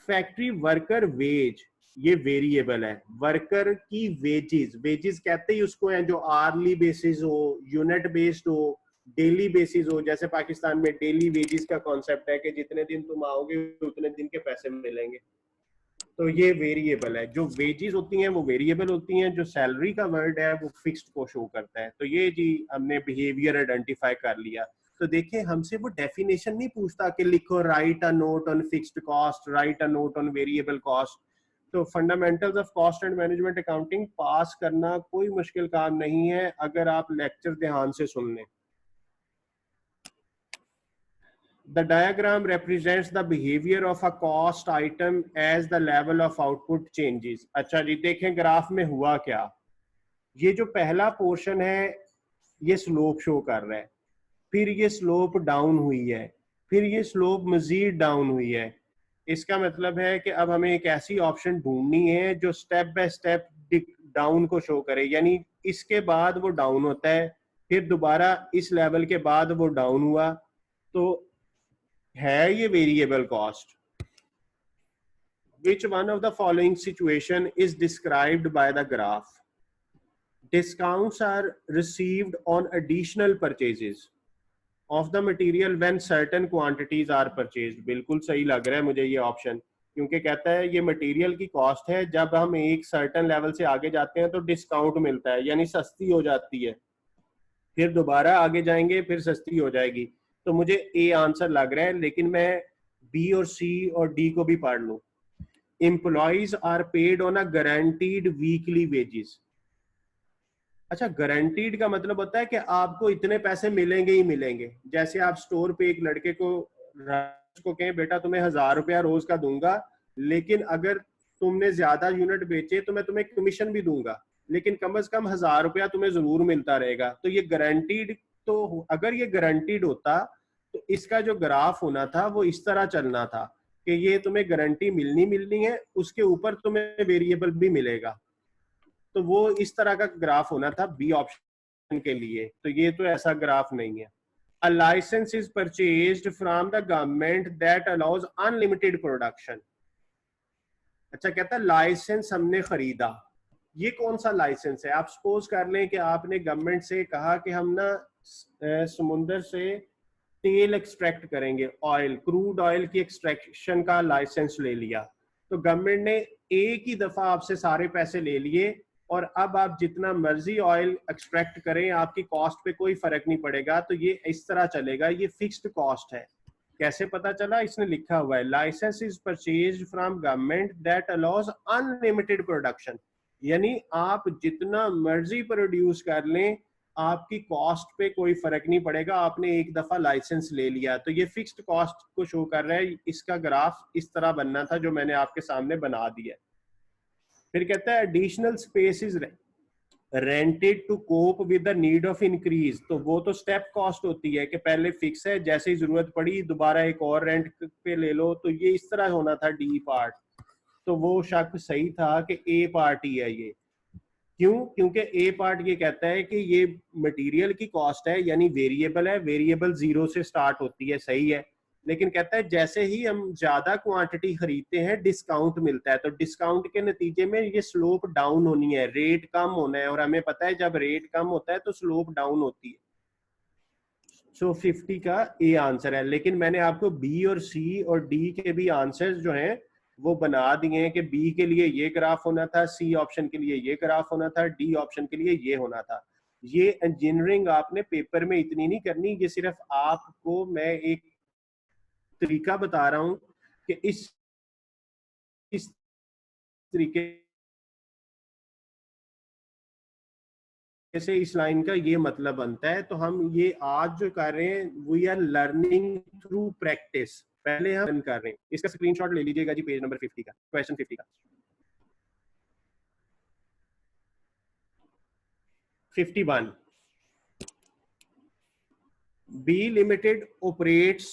फैक्ट्री वर्कर वेज, ये वेरिएबल है। वर्कर की वेजेस, वेजेस कहते ही उसको है जो आर्ली बेसिस हो, यूनिट बेस्ड हो, डेली बेसिस हो, जैसे पाकिस्तान में डेली वेजेस का कॉन्सेप्ट है कि जितने दिन तुम आओगे उतने दिन के पैसे मिलेंगे, तो ये वेरिएबल है। जो वेजेस होती हैं वो वेरिएबल होती हैं, जो सैलरी का वर्ड है वो फिक्स्ड को शो करता है। तो ये जी हमने बिहेवियर आइडेंटिफाई कर लिया। तो देखिए हमसे वो डेफिनेशन नहीं पूछता कि लिखो write a note on fixed cost, write a note on variable cost. तो fundamentals of cost and management accounting pass करना कोई मुश्किल काम नहीं है अगर आप लेक्चर ध्यान से सुन लें। The diagram represents the behavior of a cost item as the level of output changes। अच्छा जी देखें ग्राफ में हुआ क्या, ये जो पहला पोर्शन है ये स्लोप शो कर रहा है, फिर ये स्लोप डाउन हुई है, फिर ये स्लोप मजीद डाउन हुई है। इसका मतलब है कि अब हमें एक ऐसी ऑप्शन ढूंढनी है जो स्टेप बाय स्टेप डाउन को शो करे, यानी इसके बाद वो डाउन होता है, फिर दोबारा इस लेवल के बाद वो डाउन हुआ, तो है ये variable cost. Which one of the following situation is described by the graph? Discounts are received on additional purchases of the material when certain quantities are purchased। बिल्कुल सही लग रहा है मुझे ये ऑप्शन, क्योंकि कहता है ये मटेरियल की कॉस्ट है, जब हम एक सर्टेन लेवल से आगे जाते हैं तो डिस्काउंट मिलता है, यानी सस्ती हो जाती है, फिर दोबारा आगे जाएंगे फिर सस्ती हो जाएगी। तो मुझे ए आंसर लग रहा है, लेकिन मैं बी और सी और डी को भी पढ़ लूं। Employees are paid on a guaranteed weekly wages. अच्छा, गारंटीड का मतलब होता है कि आपको इतने पैसे मिलेंगे ही मिलेंगे। जैसे आप स्टोर पे एक लड़के को कहें बेटा तुम्हें 1000 रुपया रोज का दूंगा, लेकिन अगर तुमने ज्यादा यूनिट बेचे तो मैं तुम्हें कमीशन भी दूंगा, लेकिन कम से कम 1000 रुपया तुम्हें जरूर मिलता रहेगा। तो ये गारंटीड, तो अगर ये गारंटीड होता तो इसका जो ग्राफ होना था वो इस तरह चलना था कि ये तुम्हें गारंटी मिलनी है, उसके ऊपर तुम्हें वेरिएबल भी मिलेगा, तो वो इस तरह का ग्राफ होना था बी ऑप्शन के लिए। तो ये तो ऐसा ग्राफ नहीं है। A license is purchased from the government that allows unlimited production। अच्छा, कहता है लाइसेंस हमने खरीदा। ये कौन सा लाइसेंस है? आप सपोज कर लें कि आपने गवर्नमेंट से कहा कि हम ना समुंदर से तेल एक्सट्रैक्ट करेंगे, ऑयल, क्रूड ऑयल की एक्सट्रैक्शन का लाइसेंस ले लिया। तो गवर्नमेंट ने एक ही दफा आपसे सारे पैसे ले लिए और अब आप जितना मर्जी ऑयल एक्सट्रैक्ट करें आपकी कॉस्ट पे कोई फर्क नहीं पड़ेगा। तो ये इस तरह चलेगा, ये फिक्स्ड कॉस्ट है। कैसे पता चला? इसने लिखा हुआ है licence is purchased from government that allows unlimited production, यानी आप जितना मर्जी प्रोड्यूस कर लें आपकी कॉस्ट पे कोई फर्क नहीं पड़ेगा, आपने एक दफा लाइसेंस ले लिया। तो ये फिक्स्ड कॉस्ट को शो कर रहा है। इसका ग्राफ इस तरह बनना था जो मैंने आपके सामने बना दिया। फिर कहता है additional space is rented to cope with the need of increase. तो वो तो स्टेप कॉस्ट होती है कि पहले फिक्स है, जैसे ही जरूरत पड़ी दोबारा एक और रेंट पे ले लो। तो ये इस तरह होना था डी पार्ट। तो वो शक सही था कि ए पार्ट ही है ये। क्यों? क्योंकि ए पार्ट ये कहता है कि ये मटेरियल की कॉस्ट है, यानी वेरिएबल है, वेरिएबल जीरो से स्टार्ट होती है, सही है। लेकिन कहता है जैसे ही हम ज्यादा क्वांटिटी खरीदते हैं डिस्काउंट मिलता है, तो डिस्काउंट के नतीजे में ये स्लोप डाउन होनी है, रेट कम होना है, और हमें पता है जब रेट कम होता है तो स्लोप डाउन होती है। सो 50 का ए आंसर है। लेकिन मैंने आपको बी और सी और डी के भी आंसर्स जो हैं वो बना दिए हैं कि बी के लिए ये ग्राफ होना था, सी ऑप्शन के लिए ये ग्राफ होना था, डी ऑप्शन के लिए ये होना था। ये इंजीनियरिंग आपने पेपर में इतनी नहीं करनी, ये सिर्फ आपको मैं एक तरीका बता रहा हूं कि इस तरीके से इस लाइन का ये मतलब बनता है। तो हम ये आज जो कर रहे हैं we are learning through practice, पहले हम कर रहे हैं। इसका स्क्रीनशॉट ले लीजिएगा जी, पेज नंबर 50 का, क्वेश्चन 50 का। 51 B Limited operates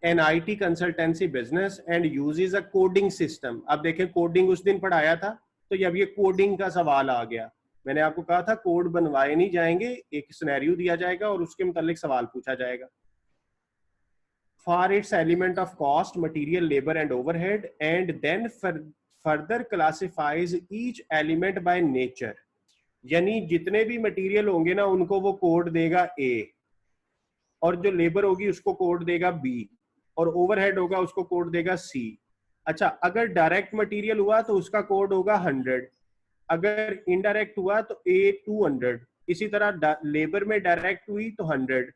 an IT consultancy business and uses a coding system। अब देखें कोडिंग उस दिन पढ़ाया था, तो जब ये कोडिंग का सवाल आ गया, मैंने आपको कहा था कोड बनवाए नहीं जाएंगे, एक सिनेरियो दिया जाएगा और उसके मुतालिक सवाल पूछा जाएगा। For its element of cost, material, labor and overhead, and then further classifies each element by nature। यानी जितने भी मटेरियल होंगे ना उनको वो कोड देगा ए, और जो लेबर होगी उसको कोड देगा बी, और ओवरहेड होगा उसको कोड देगा सी। अच्छा, अगर डायरेक्ट मटेरियल हुआ तो उसका कोड होगा 100, अगर इनडायरेक्ट हुआ तो ए 200। इसी तरह लेबर में डायरेक्ट हुई तो 100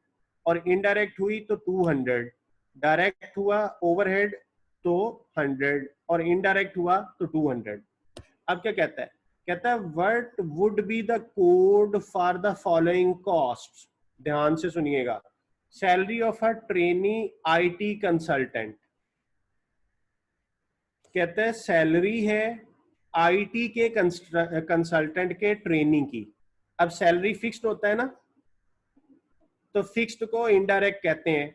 और इनडायरेक्ट हुई तो 200, डायरेक्ट हुआ ओवरहेड तो 100 और इनडायरेक्ट हुआ तो 200। अब क्या कहता है, कहता है what would be the code for the following cost. ध्यान से सुनिएगा, salary of a trainee IT consultant, कहते हैं सैलरी है आईटी के कंसल्टेंट के ट्रेनिंग की। अब सैलरी फिक्स्ड होता है ना, तो फिक्स्ड को इनडायरेक्ट कहते हैं।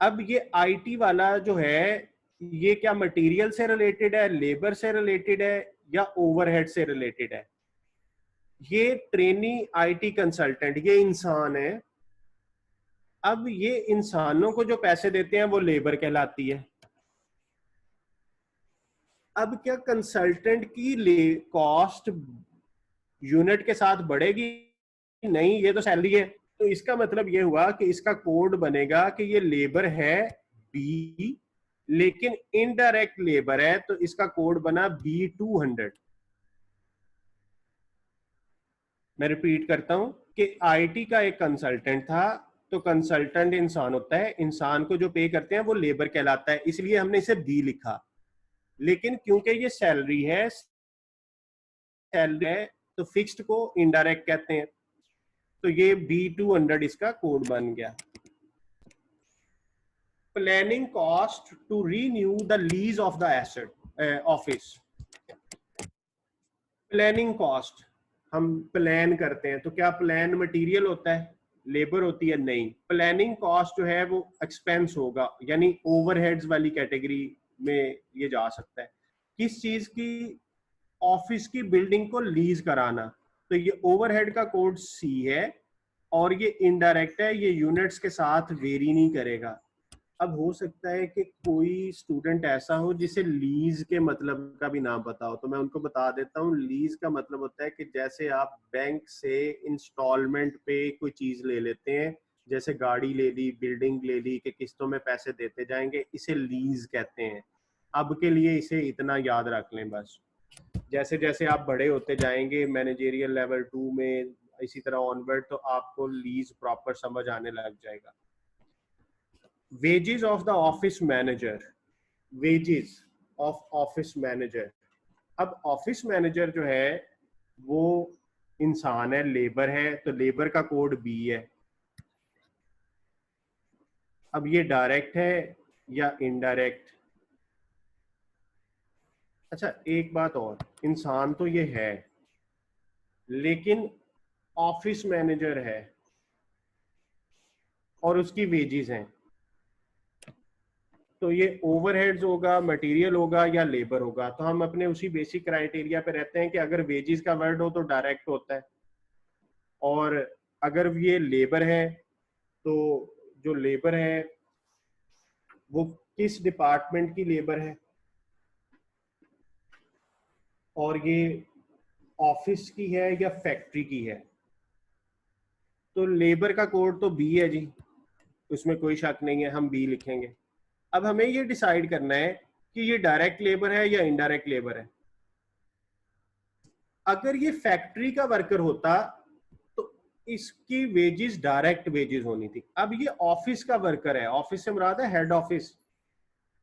अब ये आईटी वाला जो है, ये क्या मटेरियल से रिलेटेड है, लेबर से रिलेटेड है या ओवरहेड से रिलेटेड है? ये ट्रेनी आईटी कंसल्टेंट ये इंसान है। अब ये इंसानों को जो पैसे देते हैं वो लेबर कहलाती है। अब क्या कंसल्टेंट की कॉस्ट यूनिट के साथ बढ़ेगी? नहीं, ये तो सैलरी है। तो इसका मतलब ये हुआ कि इसका कोड बनेगा कि ये लेबर है बी, लेकिन इनडायरेक्ट लेबर है, तो इसका कोड बना बी 200। मैं रिपीट करता हूं कि आईटी का एक कंसल्टेंट था, तो कंसल्टेंट इंसान होता है, इंसान को जो पे करते हैं वो लेबर कहलाता है, इसलिए हमने इसे बी लिखा। लेकिन क्योंकि ये सैलरी है तो फिक्स्ड को इनडायरेक्ट कहते हैं, तो ये B200 इसका कोड बन गया। Planning cost to renew the lease of the asset office. Planning cost, हम प्लान करते हैं तो क्या प्लान मटेरियल होता है, लेबर होती है? नहीं, प्लानिंग कॉस्ट जो है वो एक्सपेंस होगा, यानी ओवरहेड्स वाली कैटेगरी में ये जा सकता है। किस चीज की? ऑफिस की बिल्डिंग को लीज कराना, तो ये ओवरहेड का कोड सी है और ये इनडायरेक्ट है, ये यूनिट्स के साथ वेरी नहीं करेगा। अब हो सकता है कि कोई स्टूडेंट ऐसा हो जिसे लीज के मतलब का भी नाम पता हो, तो मैं उनको बता देता हूँ। लीज का मतलब होता है कि जैसे आप बैंक से इंस्टॉलमेंट पे कोई चीज ले लेते हैं, जैसे गाड़ी ले ली, बिल्डिंग ले ली, कि किस्तों में पैसे देते जाएंगे, इसे लीज कहते हैं। अब के लिए इसे इतना याद रख लें बस। जैसे जैसे आप बड़े होते जाएंगे मैनेजेरियल लेवल 2 में, इसी तरह ऑनवर्ड, तो आपको लीज प्रॉपर समझ आने लग जाएगा। Wages of the office manager, wages of office manager. अब ऑफिस मैनेजर जो है वो इंसान है, लेबर है, तो लेबर का कोड बी है। अब ये डायरेक्ट है या इनडायरेक्ट? अच्छा, एक बात और, इंसान तो ये है लेकिन ऑफिस मैनेजर है और उसकी वेजेस हैं, तो ये ओवरहेड्स होगा, मटेरियल होगा या लेबर होगा? तो हम अपने उसी बेसिक क्राइटेरिया पे रहते हैं कि अगर वेजेस का वर्ड हो तो डायरेक्ट होता है, और अगर ये लेबर है तो जो लेबर है वो किस डिपार्टमेंट की लेबर है, और ये ऑफिस की है या फैक्ट्री की है? तो लेबर का कोड तो बी है जी, उसमें कोई शक नहीं है, हम बी लिखेंगे। अब हमें ये डिसाइड करना है कि ये डायरेक्ट लेबर है या इनडायरेक्ट लेबर है। अगर ये फैक्ट्री का वर्कर होता तो इसकी वेजेस डायरेक्ट वेजेस होनी थी। अब ये ऑफिस का वर्कर है, ऑफिस से मुराद है हेड ऑफिस,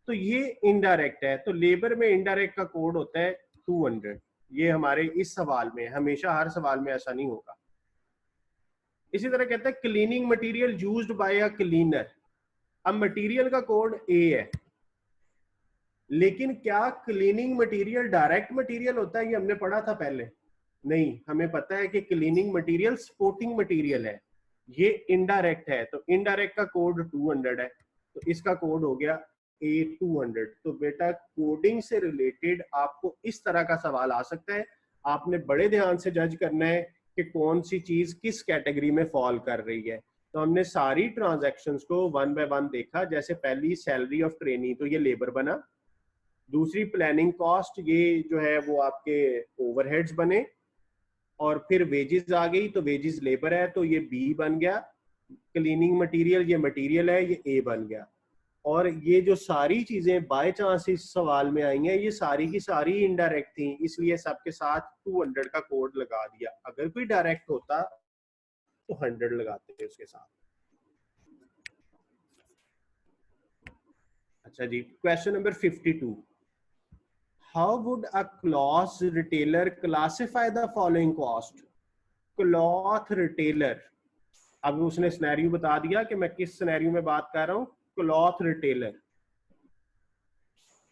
तो ये इनडायरेक्ट है, तो लेबर में इनडायरेक्ट का कोड होता है 200। ये हमारे इस सवाल में, हमेशा हर सवाल में ऐसा नहीं होगा। इसी तरह कहते हैं cleaning material used by a cleaner. अब मटेरियल का कोड ए है, लेकिन क्या क्लीनिंग मटेरियल डायरेक्ट मटेरियल होता है? ये हमने पढ़ा था पहले। नहीं, हमें पता है कि क्लीनिंग मटेरियल सपोर्टिंग मटेरियल है, ये इनडायरेक्ट है, तो इनडायरेक्ट का कोड 200 है, तो इसका कोड हो गया A200। तो बेटा कोडिंग से रिलेटेड आपको इस तरह का सवाल आ सकता है, आपने बड़े ध्यान से जज करना है कि कौन सी चीज किस कैटेगरी में फॉल कर रही है। तो हमने सारी ट्रांजैक्शंस को वन बाय वन देखा। जैसे पहली सैलरी ऑफ ट्रेनी, तो ये लेबर बना। दूसरी प्लानिंग कॉस्ट, ये जो है वो आपके ओवरहेड्स बने। और फिर वेजेस आ गई, तो वेजेस लेबर है, तो ये बी बन गया। क्लीनिंग मटेरियल, ये मटेरियल है, ये ए बन गया। और ये जो सारी चीजें बाय चांस इस सवाल में आई हैं, ये सारी की सारी इनडायरेक्ट थी, इसलिए सबके साथ 200 का कोड लगा दिया। अगर कोई डायरेक्ट होता तो 100 लगाते थे उसके साथ। अच्छा जी, question number 52, how would a cloth retailer classify the following cost? Cloth retailer, अब उसने सिनेरियो बता दिया कि मैं किस सिनेरियो में बात कर रहा हूं, क्लॉथ रिटेलर।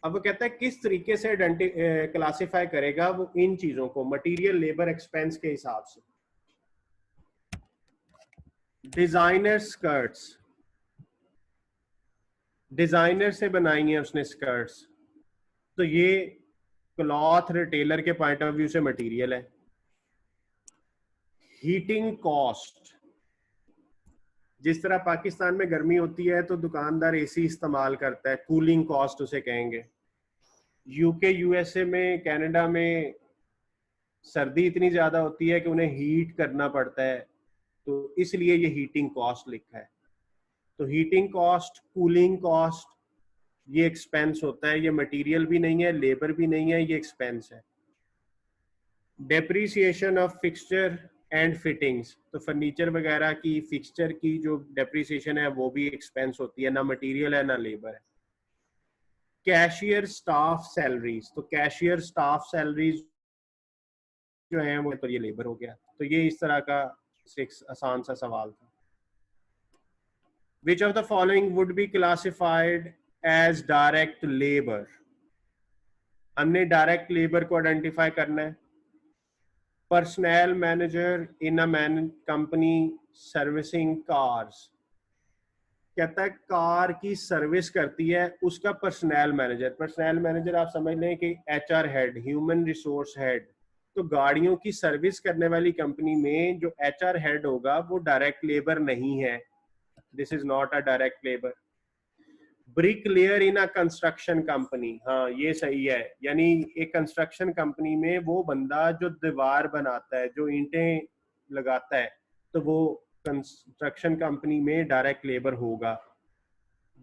अब वो कहता है किस तरीके से क्लासिफाई करेगा वो इन चीजों को, मटेरियल, लेबर, एक्सपेंस के हिसाब से। डिजाइनर स्कर्ट्स, डिजाइनर से बनाई है उसने स्कर्ट्स, तो ये क्लॉथ रिटेलर के पॉइंट ऑफ व्यू से मटेरियल है। हीटिंग कॉस्ट, जिस तरह पाकिस्तान में गर्मी होती है तो दुकानदार एसी इस्तेमाल करता है, कूलिंग कॉस्ट उसे कहेंगे। यूके, यूएसए में, कनाडा में सर्दी इतनी ज्यादा होती है कि उन्हें हीट करना पड़ता है, तो इसलिए ये हीटिंग कॉस्ट लिखा है। तो हीटिंग कॉस्ट, कूलिंग कॉस्ट, ये एक्सपेंस होता है, ये मटेरियल भी नहीं है, लेबर भी नहीं है, ये एक्सपेंस है। Depreciation of fixture and fittings, तो फर्नीचर वगैरह की फिक्सचर की जो डेप्रिसिएशन है वो भी एक्सपेंस होती है, ना मटेरियल है ना लेबर है। कैशियर स्टाफ सैलरीज, तो कैशियर स्टाफ सैलरीज जो है वो, तो ये लेबर हो गया। तो ये इस तरह का एक आसान सा सवाल था। Which of the following would be classified as direct labor? हमने डायरेक्ट लेबर को आइडेंटिफाई करना है। Personal manager in a company servicing cars, कहता है कार की सर्विस करती है उसका पर्सनल मैनेजर। पर्सनल मैनेजर आप समझ लें कि HR head, human resource head. तो गाड़ियों की सर्विस करने वाली कंपनी में जो एचआर हेड होगा वो डायरेक्ट लेबर नहीं है, this is not a direct labour. Brick layer in a construction company, हाँ ये सही है, यानी एक कंस्ट्रक्शन कंपनी में वो बंदा जो दीवार बनाता है, जो ईंटें लगाता है, तो वो कंस्ट्रक्शन कंपनी में डायरेक्ट लेबर होगा।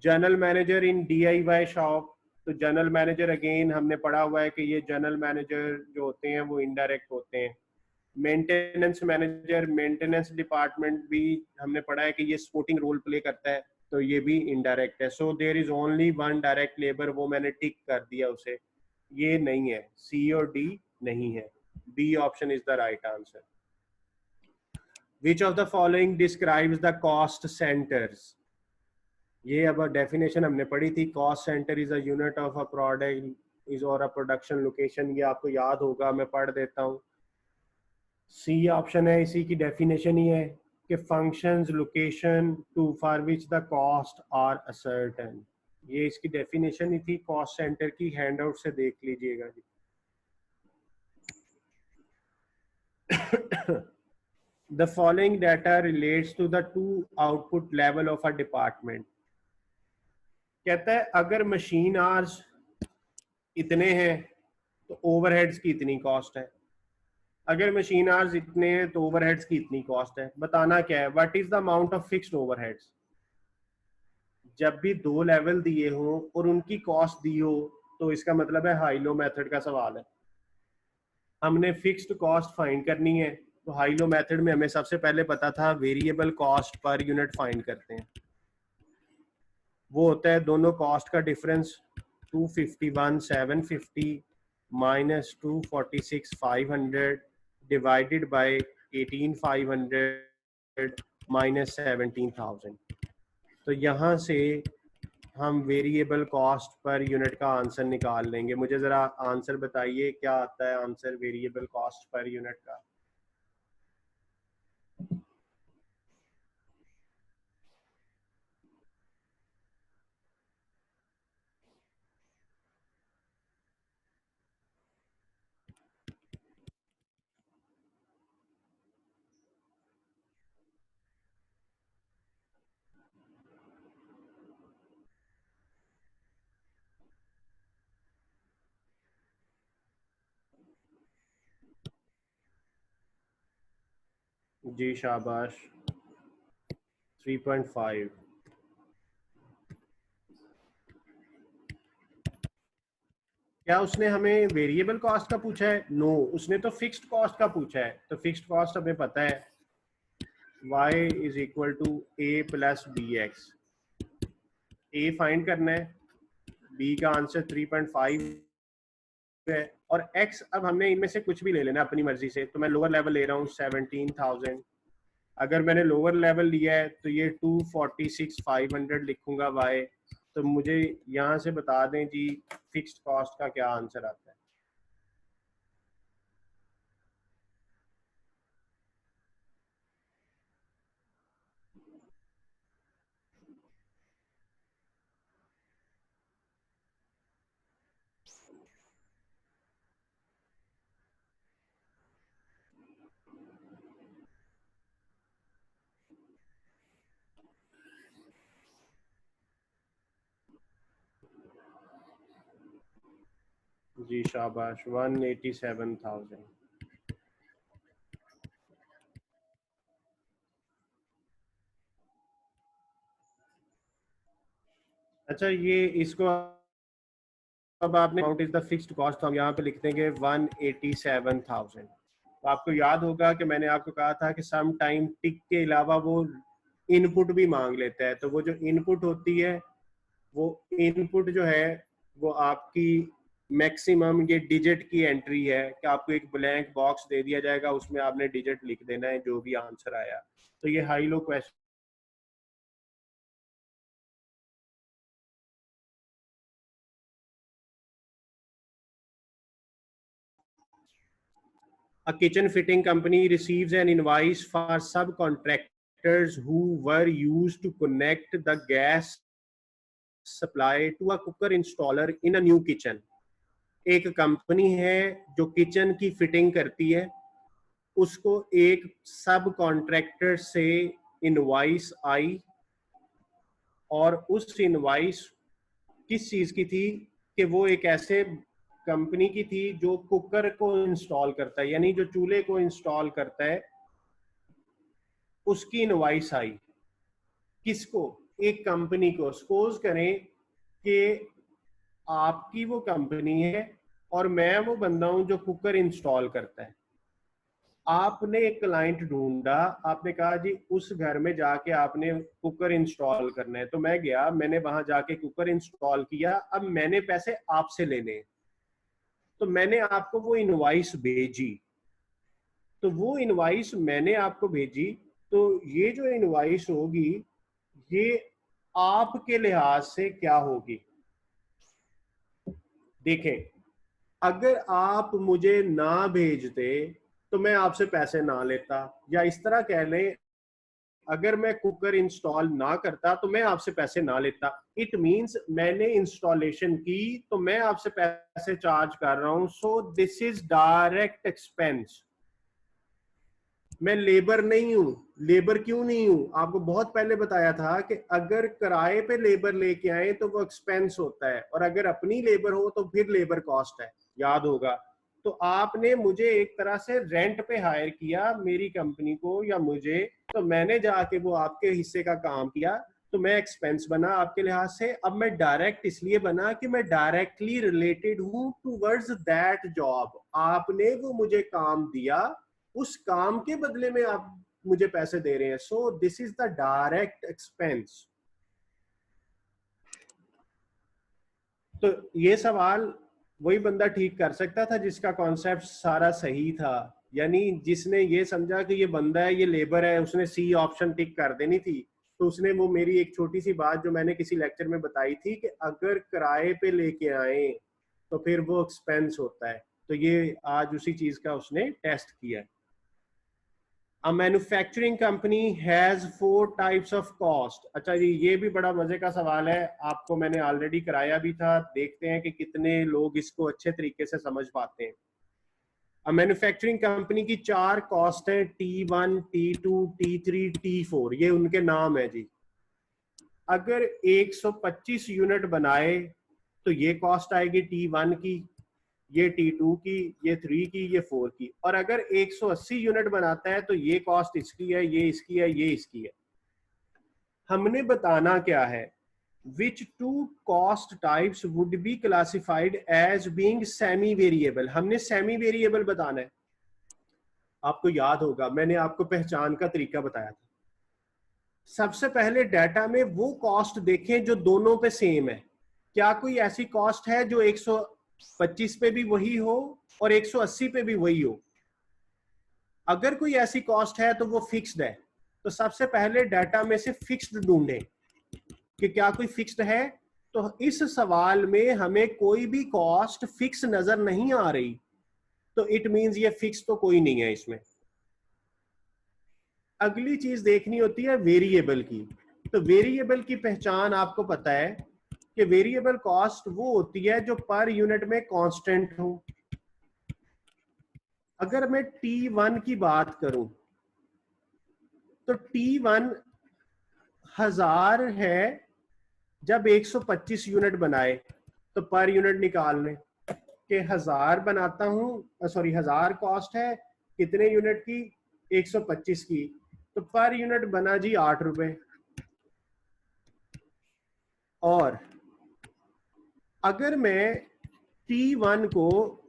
जनरल मैनेजर इन डीआईवाई शॉप, तो जनरल मैनेजर अगेन हमने पढ़ा हुआ है कि ये जनरल मैनेजर जो होते हैं वो इनडायरेक्ट होते हैं। मेंटेनेंस मैनेजर, मेंटेनेंस डिपार्टमेंट भी हमने पढ़ा है कि ये सपोर्टिंग रोल प्ले करता है, तो ये भी इनडायरेक्ट है। So there is only one direct labour, वो मैंने टिक कर दिया उसे, ये नहीं है, सी और डी नहीं है, B option is the right answer. Which of the following describes the cost centres, ये अब डेफिनेशन हमने पढ़ी थी, cost centre is a unit of a product is और अ प्रोडक्शन लोकेशन, ये आपको याद होगा, मैं पढ़ देता हूँ। सी ऑप्शन है, इसी की डेफिनेशन ही है कि functions location to for which the cost are ascertain, ये इसकी डेफिनेशन ही थी कॉस्ट सेंटर की, हैंड आउट से देख लीजिएगा जी। The following data relates to the two output level of a department, कहता है अगर मशीन आवर्स इतने हैं तो ओवरहेड्स की इतनी कॉस्ट है, अगर मशीन आवर्स इतने हैं तो ओवरहेड्स की इतनी कॉस्ट है। बताना क्या है, what is the amount of fixed overheads. जब भी दो लेवल दिए हो और उनकी कॉस्ट दी हो तो इसका मतलब है हाई लो मेथड का सवाल है। हमने फिक्स्ड कॉस्ट फाइंड करनी है, तो हाई लो मेथड में हमें सबसे पहले पता था variable cost per unit find करते हैं, वो होता है दोनों कॉस्ट का difference, 251,750 minus 246,500 divided by 18,500 minus 17,000। तो यहाँ से हम वेरिएबल कॉस्ट पर यूनिट का आंसर निकाल लेंगे। मुझे ज़रा आंसर बताइए क्या आता है answer variable cost per unit का। जी शाबाश, 3.5। क्या उसने हमें वेरिएबल कॉस्ट का पूछा है? नो, उसने तो फिक्स्ड कॉस्ट का पूछा है। तो फिक्स्ड कॉस्ट हमें पता है y is equal to a plus b x. a find करना है, b का आंसर 3.5 है, और x अब हमने इनमें से कुछ भी ले लेना अपनी मर्जी से। तो मैं लोअर लेवल ले रहा हूँ 17,000। अगर मैंने लोअर लेवल लिया है तो ये 246,500 लिखूंगा y। तो मुझे यहाँ से बता दें जी फिक्स्ड कॉस्ट का क्या आंसर आता है। जी शाबाश, 187,000। अच्छा, ये इसको अब आपने amount is the fixed cost, तो हम यहाँ पे लिख देंगे 187,000। तो आपको याद होगा कि मैंने आपको कहा था कि सम टाइम टिक के अलावा वो इनपुट भी मांग लेता है। तो वो जो इनपुट होती है, वो इनपुट जो है वो आपकी मैक्सिमम ये डिजिट की एंट्री है कि आपको एक ब्लैंक बॉक्स दे दिया जाएगा, उसमें आपने डिजिट लिख देना है जो भी आंसर आया। तो ये high low question. A kitchen fitting company receives an invoice for subcontractors who were used to connect the gas supply to a cooker installer in a new kitchen. एक कंपनी है जो किचन की fitting करती है, उसको एक सब contractor से इनवॉइस आई, और उस इनवॉइस किस चीज की थी कि वो एक ऐसे कंपनी की थी जो कुकर को इंस्टॉल करता है, यानी जो चूल्हे को इंस्टॉल करता है, उसकी इनवॉइस आई। किसको? एक कंपनी को। सपोज करें कि आपकी वो कंपनी है और मैं वो बंदा हूं जो कुकर इंस्टॉल करता है। आपने एक क्लाइंट ढूंढा, आपने कहा जी उस घर में जाके आपने कुकर इंस्टॉल करना है। तो मैं गया, मैंने वहां जाके कुकर इंस्टॉल किया। अब मैंने पैसे आपसे लेने हैं, तो मैंने आपको वो इनवॉइस भेजी। तो वो इनवॉइस मैंने आपको भेजी, तो ये जो इनवॉइस होगी ये आपके लिहाज से क्या होगी? देखें, अगर आप मुझे ना भेजते तो मैं आपसे पैसे ना लेता, या इस तरह कह लें अगर मैं कुकर इंस्टॉल ना करता तो मैं आपसे पैसे ना लेता। इट मींस मैंने इंस्टॉलेशन की तो मैं आपसे पैसे चार्ज कर रहा हूं। So this is direct expense. मैं लेबर नहीं हूं। लेबर क्यों नहीं हूं? आपको बहुत पहले बताया था कि अगर किराए पे लेबर लेके आए तो वो एक्सपेंस होता है, और अगर अपनी लेबर हो तो फिर लेबर कॉस्ट है, याद होगा। तो आपने मुझे एक तरह से रेंट पे हायर किया, मेरी कंपनी को या मुझे, तो मैंने जाके वो आपके हिस्से का काम किया, तो मैं एक्सपेंस बना आपके लिहाज से। अब मैं डायरेक्ट इसलिए बना कि मैं डायरेक्टली रिलेटेड हूं टूवर्ड्स दैट जॉब। आपने वो मुझे काम दिया, उस काम के बदले में आप मुझे पैसे दे रहे हैं। So this is the direct expense. तो ये सवाल वही बंदा ठीक कर सकता था जिसका कॉन्सेप्ट सारा सही था, यानी जिसने ये समझा कि ये बंदा है, ये लेबर है, उसने सी ऑप्शन टिक कर देनी थी। तो उसने वो मेरी एक छोटी सी बात जो मैंने किसी लेक्चर में बताई थी कि अगर किराए पे लेके आए तो फिर वो एक्सपेंस होता है। तो ये आज उसी चीज का उसने टेस्ट किया। A manufacturing company has 4 types of cost। अच्छा जी, ये भी बड़ा मजे का सवाल है, आपको मैंने ऑलरेडी कराया भी था। देखते हैं कि कितने लोग इसको अच्छे तरीके से समझ पाते हैं। A मैन्युफैक्चरिंग कंपनी की 4 कॉस्ट है, T1, T2, T3, T4। ये उनके नाम है जी। अगर 125 यूनिट बनाए तो ये कॉस्ट आएगी T1 की, ये T2 की, ये 3 की, ये 4 की। और अगर 180 यूनिट बनाता है तो ये कॉस्ट इसकी है, ये इसकी है, ये इसकी है। हमने बताना क्या है, which two cost types would be classified as being semi variable। हमने सेमी वेरिएबल बताना है। आपको याद होगा मैंने आपको पहचान का तरीका बताया था। सबसे पहले डाटा में वो कॉस्ट देखें जो दोनों पे सेम है। क्या कोई ऐसी कॉस्ट है जो 125 पे भी वही हो और 180 पे भी वही हो? अगर कोई ऐसी कॉस्ट है तो वो फिक्स्ड है। तो सबसे पहले डाटा में से फिक्स्ड ढूंढें कि क्या कोई फिक्स्ड है। तो इस सवाल में हमें कोई भी कॉस्ट फिक्स नजर नहीं आ रही, तो इट मींस ये फिक्स तो कोई नहीं है इसमें। अगली चीज देखनी होती है वेरिएबल की। तो वेरिएबल की पहचान आपको पता है कि वेरिएबल कॉस्ट वो होती है जो पर यूनिट में कांस्टेंट हो। अगर मैं T1 की बात करूं तो T1 1000 है जब 125 यूनिट बनाए, तो पर यूनिट निकाल लें कि 1000 बनाता हूं, सॉरी 1000 कॉस्ट है कितने यूनिट की, 125 की, तो पर यूनिट बना जी 8 रुपए। और अगर मैं T1 को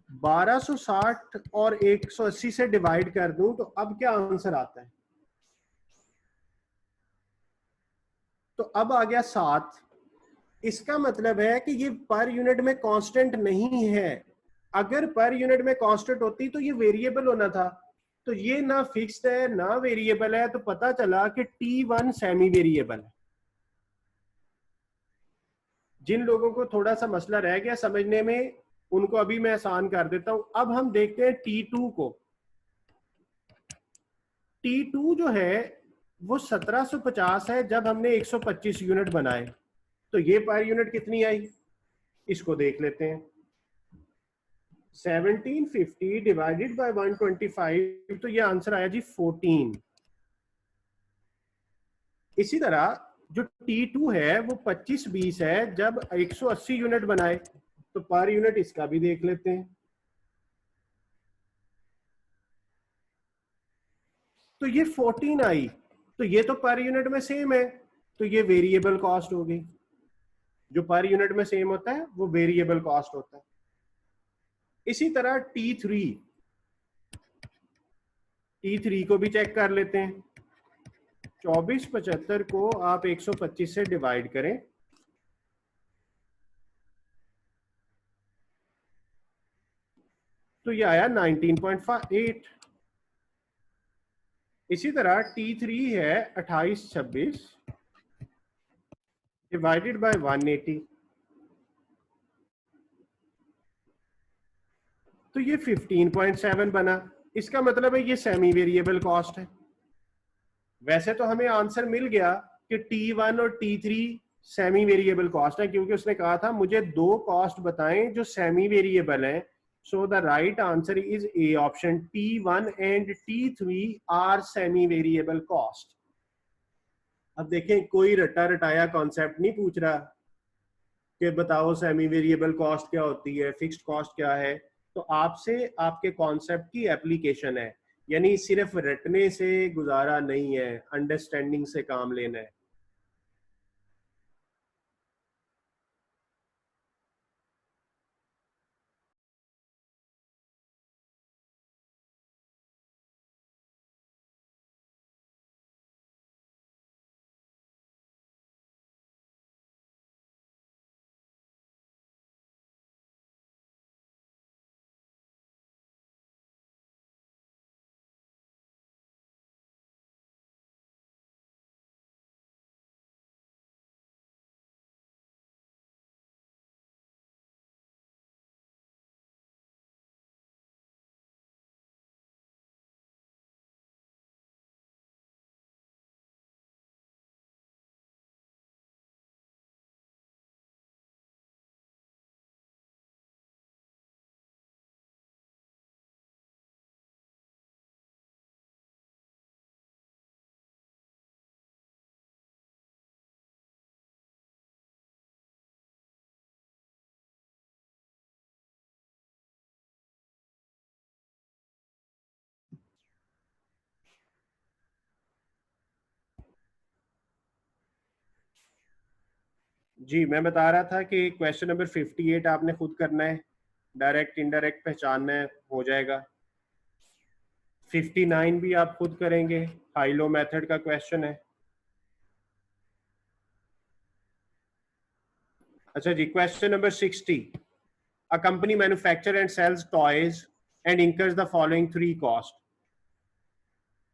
1260 और 180 से डिवाइड कर दूं तो अब क्या आंसर आता है? तो अब आ गया 7। इसका मतलब है कि ये पर यूनिट में कांस्टेंट नहीं है। अगर पर यूनिट में कांस्टेंट होती तो ये वेरिएबल होना था। तो ये ना फिक्स्ड है ना वेरिएबल है, तो पता चला कि T1 सेमी वेरिएबल है। जिन लोगों को थोड़ा सा मसला रह गया समझने में, उनको अभी मैं आसान कर देता हूं। अब हम देखते हैं T2 को। T2 जो है वो 1750 है जब हमने 125 यूनिट बनाए। तो ये पर यूनिट कितनी आई, इसको देख लेते हैं। 1750 डिवाइडेड बाय 125, तो ये आंसर आया जी 14। इसी तरह जो T2 है वो 2520 है जब 180 यूनिट बनाए, तो पर यूनिट इसका भी देख लेते हैं। तो ये 14 आई, तो ये तो पर यूनिट में सेम है, तो ये वेरिएबल कॉस्ट हो गई। जो पर यूनिट में सेम होता है वो वेरिएबल कॉस्ट होता है। इसी तरह T3 को भी चेक कर लेते हैं। 2475 को आप 125 से डिवाइड करें, तो ये आया 19.8। इसी तरह T3 है 2826 डिवाइडेड बाय 180, तो ये 15.7 बना। इसका मतलब है ये सेमी वेरिएबल कॉस्ट है। वैसे तो हमें आंसर मिल गया कि T1 और T3 सेमी वेरिएबल कॉस्ट है, क्योंकि उसने कहा था मुझे दो कॉस्ट बताएं जो सेमी वेरिएबल हैं। So the right answer is A option, T1 and T3 are semi variable cost. अब देखें कोई रटा रटाया कॉन्सेप्ट नहीं पूछ रहा कि बताओ सेमी वेरिएबल कॉस्ट क्या होती है, फिक्स्ड कॉस्ट क्या है। तो आपसे आपके कॉन्सेप्ट की एप्लीकेशन है, यानी सिर्फ रटने से गुजारा नहीं है, अंडरस्टैंडिंग से काम लेना है। जी मैं बता रहा था कि क्वेश्चन नंबर 58 आपने खुद करना है, डायरेक्ट इनडायरेक्ट पहचानना है, हो जाएगा। 59 भी आप खुद करेंगे, हाई लो मेथड का क्वेश्चन है। अच्छा जी, question number 60, a company manufacture and sales toys and incurs the following 3 cost: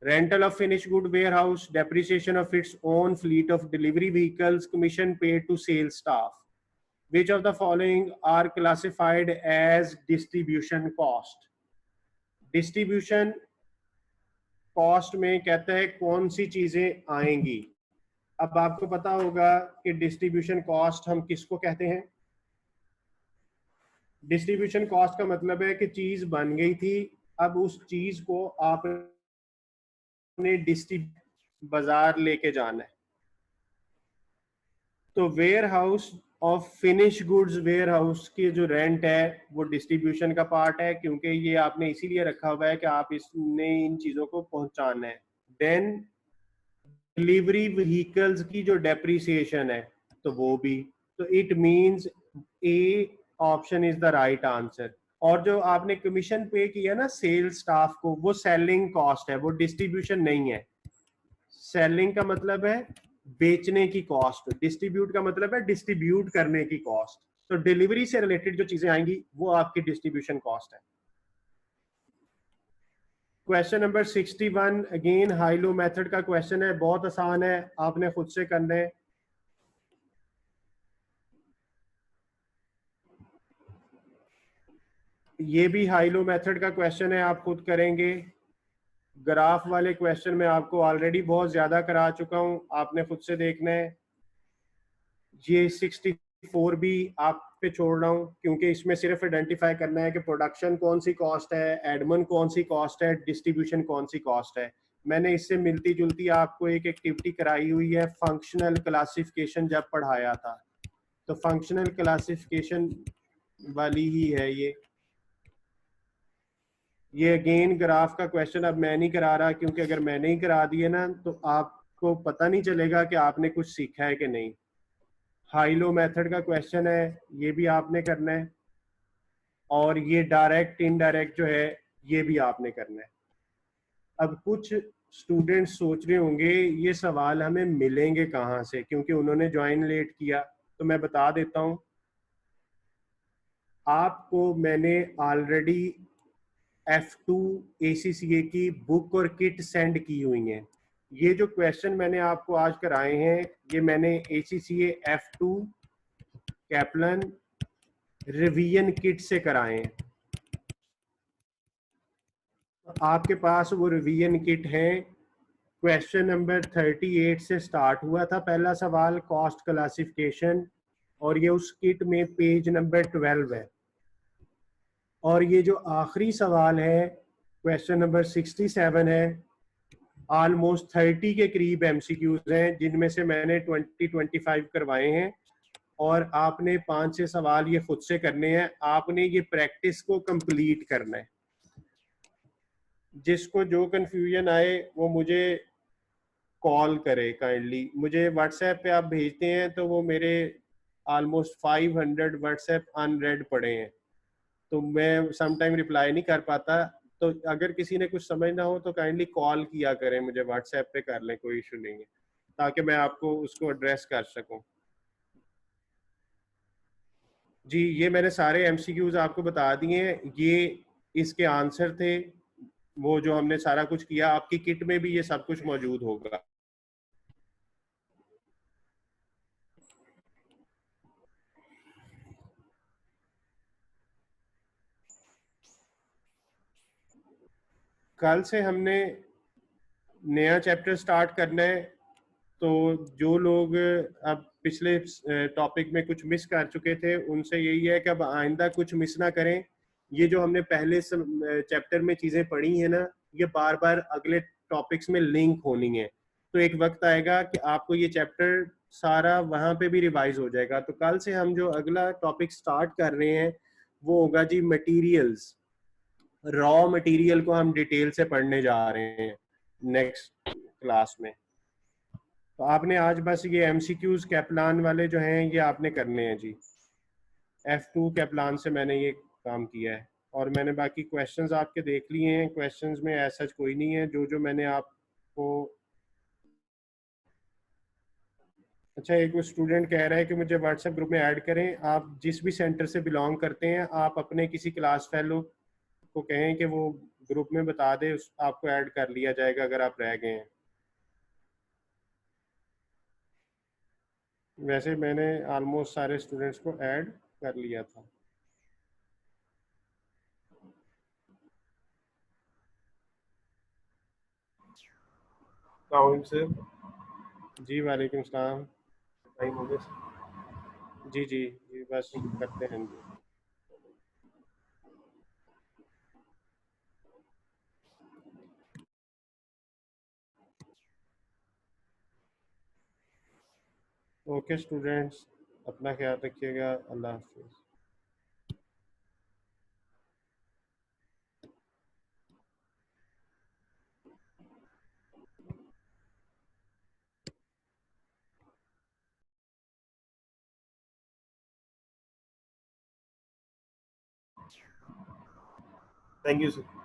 rental of finished good warehouse, depreciation of its own fleet of delivery vehicles, commission paid to sales staff. Which of the following are classified as distribution cost? Distribution cost में कहता है कौन सी चीजें आएंगी। अब आपको पता होगा कि डिस्ट्रीब्यूशन कॉस्ट हम किसको कहते हैं। डिस्ट्रीब्यूशन कॉस्ट का मतलब है कि चीज बन गई थी, अब उस चीज को आपने बाजार लेके जाना है। तो warehouse of finish goods warehouse की जो रेंट है वो डिस्ट्रीब्यूशन का पार्ट है, क्योंकि ये आपने इसीलिए रखा हुआ है कि आप इसने इन चीजों को पहुंचाना है। देन डिलीवरी व्हीकल्स की जो डेप्रिसिएशन है तो वो भी, तो it means A option is the right answer. और जो आपने कमीशन पे किया ना सेल्स स्टाफ को, वो सेलिंग कॉस्ट है, वो डिस्ट्रीब्यूशन नहीं है। सेलिंग का मतलब है बेचने की कॉस्ट, डिस्ट्रीब्यूट का मतलब है डिस्ट्रीब्यूट करने की कॉस्ट। तो डिलीवरी से रिलेटेड जो चीजें आएंगी वो आपकी डिस्ट्रीब्यूशन कॉस्ट है। Question number 61 again high low method का क्वेश्चन है, बहुत आसान है, आपने खुद से करना है। ये भी हाई लो मेथड का क्वेश्चन है, आप खुद करेंगे। ग्राफ वाले क्वेश्चन में आपको ऑलरेडी बहुत ज्यादा करा चुका हूं, आपने खुद से देखना है। ये 64 भी आप पे छोड़ रहा हूं, क्योंकि इसमें सिर्फ आइडेंटिफाई करना है कि प्रोडक्शन कौन सी कॉस्ट है, एडमिन कौन सी कॉस्ट है, डिस्ट्रीब्यूशन कौन सी कॉस्ट है। मैंने इससे मिलती जुलती आपको एक एक्टिविटी कराई हुई है फंक्शनल क्लासिफिकेशन जब पढ़ाया था, तो फंक्शनल क्लासिफिकेशन वाली ही है ये अगेन ग्राफ का क्वेश्चन अब मैं नहीं करा रहा, क्योंकि अगर मैंने ही करा दिए ना तो आपको पता नहीं चलेगा कि आपने कुछ सीखा है कि नहीं। हाई लो मेथड का क्वेश्चन है, ये भी आपने करना है, और ये डायरेक्ट इनडायरेक्ट जो है ये भी आपने करना है। अब कुछ स्टूडेंट्स सोच रहे होंगे ये सवाल हमें मिलेंगे कहाँ से, क्योंकि उन्होंने ज्वाइन लेट किया, तो मैं बता देता हूँ आपको। मैंने ऑलरेडी F2 ACCA की बुक और किट सेंड की हुई है। ये जो क्वेश्चन मैंने आपको आज कराए हैं ये मैंने ACCA F2 कैपलन रिवीजन किट से कराए हैं। आपके पास वो रिवीजन किट है। क्वेश्चन नंबर 38 से स्टार्ट हुआ था पहला सवाल, कॉस्ट क्लासिफिकेशन, और ये उस किट में पेज नंबर 12 है। और ये जो आखिरी सवाल है क्वेश्चन नंबर 67 है, ऑलमोस्ट 30 के करीब MCQs हैं, जिनमें से मैंने 20-25 करवाए हैं, और आपने 5-6 सवाल ये खुद से करने हैं। आपने ये प्रैक्टिस को कंप्लीट करना है। जिसको जो कंफ्यूजन आए वो मुझे कॉल करे काइंडली, मुझे व्हाट्सएप पे आप भेजते हैं तो वो मेरे ऑलमोस्ट 500 व्हाट्सएप अनरेड पड़े हैं, तो मैं समटाइम रिप्लाई नहीं कर पाता। तो अगर किसी ने कुछ समझना हो तो काइंडली कॉल किया करें, मुझे व्हाट्सएप पे कर लें, कोई इशू नहीं है, ताकि मैं आपको उसको एड्रेस कर सकूं। जी ये मैंने सारे MCQs आपको बता दिए हैं, ये इसके आंसर थे, वो जो हमने सारा कुछ किया। आपकी किट में भी ये सब कुछ मौजूद होगा। कल से हमने नया चैप्टर स्टार्ट करना है, तो जो लोग अब पिछले टॉपिक में कुछ मिस कर चुके थे उनसे यही है कि अब आइंदा कुछ मिस ना करें। ये जो हमने पहले चैप्टर में चीजें पढ़ी हैं ना, ये बार बार अगले टॉपिक्स में लिंक होनी है, तो एक वक्त आएगा कि आपको ये चैप्टर सारा वहां पे भी रिवाइज हो जाएगा। तो कल से हम जो अगला टॉपिक स्टार्ट कर रहे हैं वो होगा जी मटेरियल्स। रॉ मटेरियल को हम डिटेल से पढ़ने जा रहे हैं नेक्स्ट क्लास में। तो तो आपने आज बस ये MCQs कैपलान वाले जो हैं ये आपने करने हैं जी। F2 कैपलान से मैंने ये काम किया है और मैंने बाकी क्वेश्चंस आपके देख लिए हैं। क्वेश्चंस में ऐसा कोई नहीं है। जो जो मैंने आपको, अच्छा एक स्टूडेंट कह रहा है कि मुझे व्हाट्सएप ग्रुप में ऐड करें। आप जिस भी सेंटर से बिलोंग करते हैं आप अपने किसी क्लास फेलो को कहें कि वो ग्रुप में बता दे, आपको ऐड कर लिया जाएगा अगर आप रह गए हैं। वैसे मैंने ऑलमोस्ट सारे स्टूडेंट्स को ऐड कर लिया था। सर जी वालेकुम सलाम। टाइम हो गया सर। जी जी जी बस करते हैं जी। ओके स्टूडेंट्स, अपना ख्याल रखिएगा। अल्लाह हाफिज़। Thank you sir.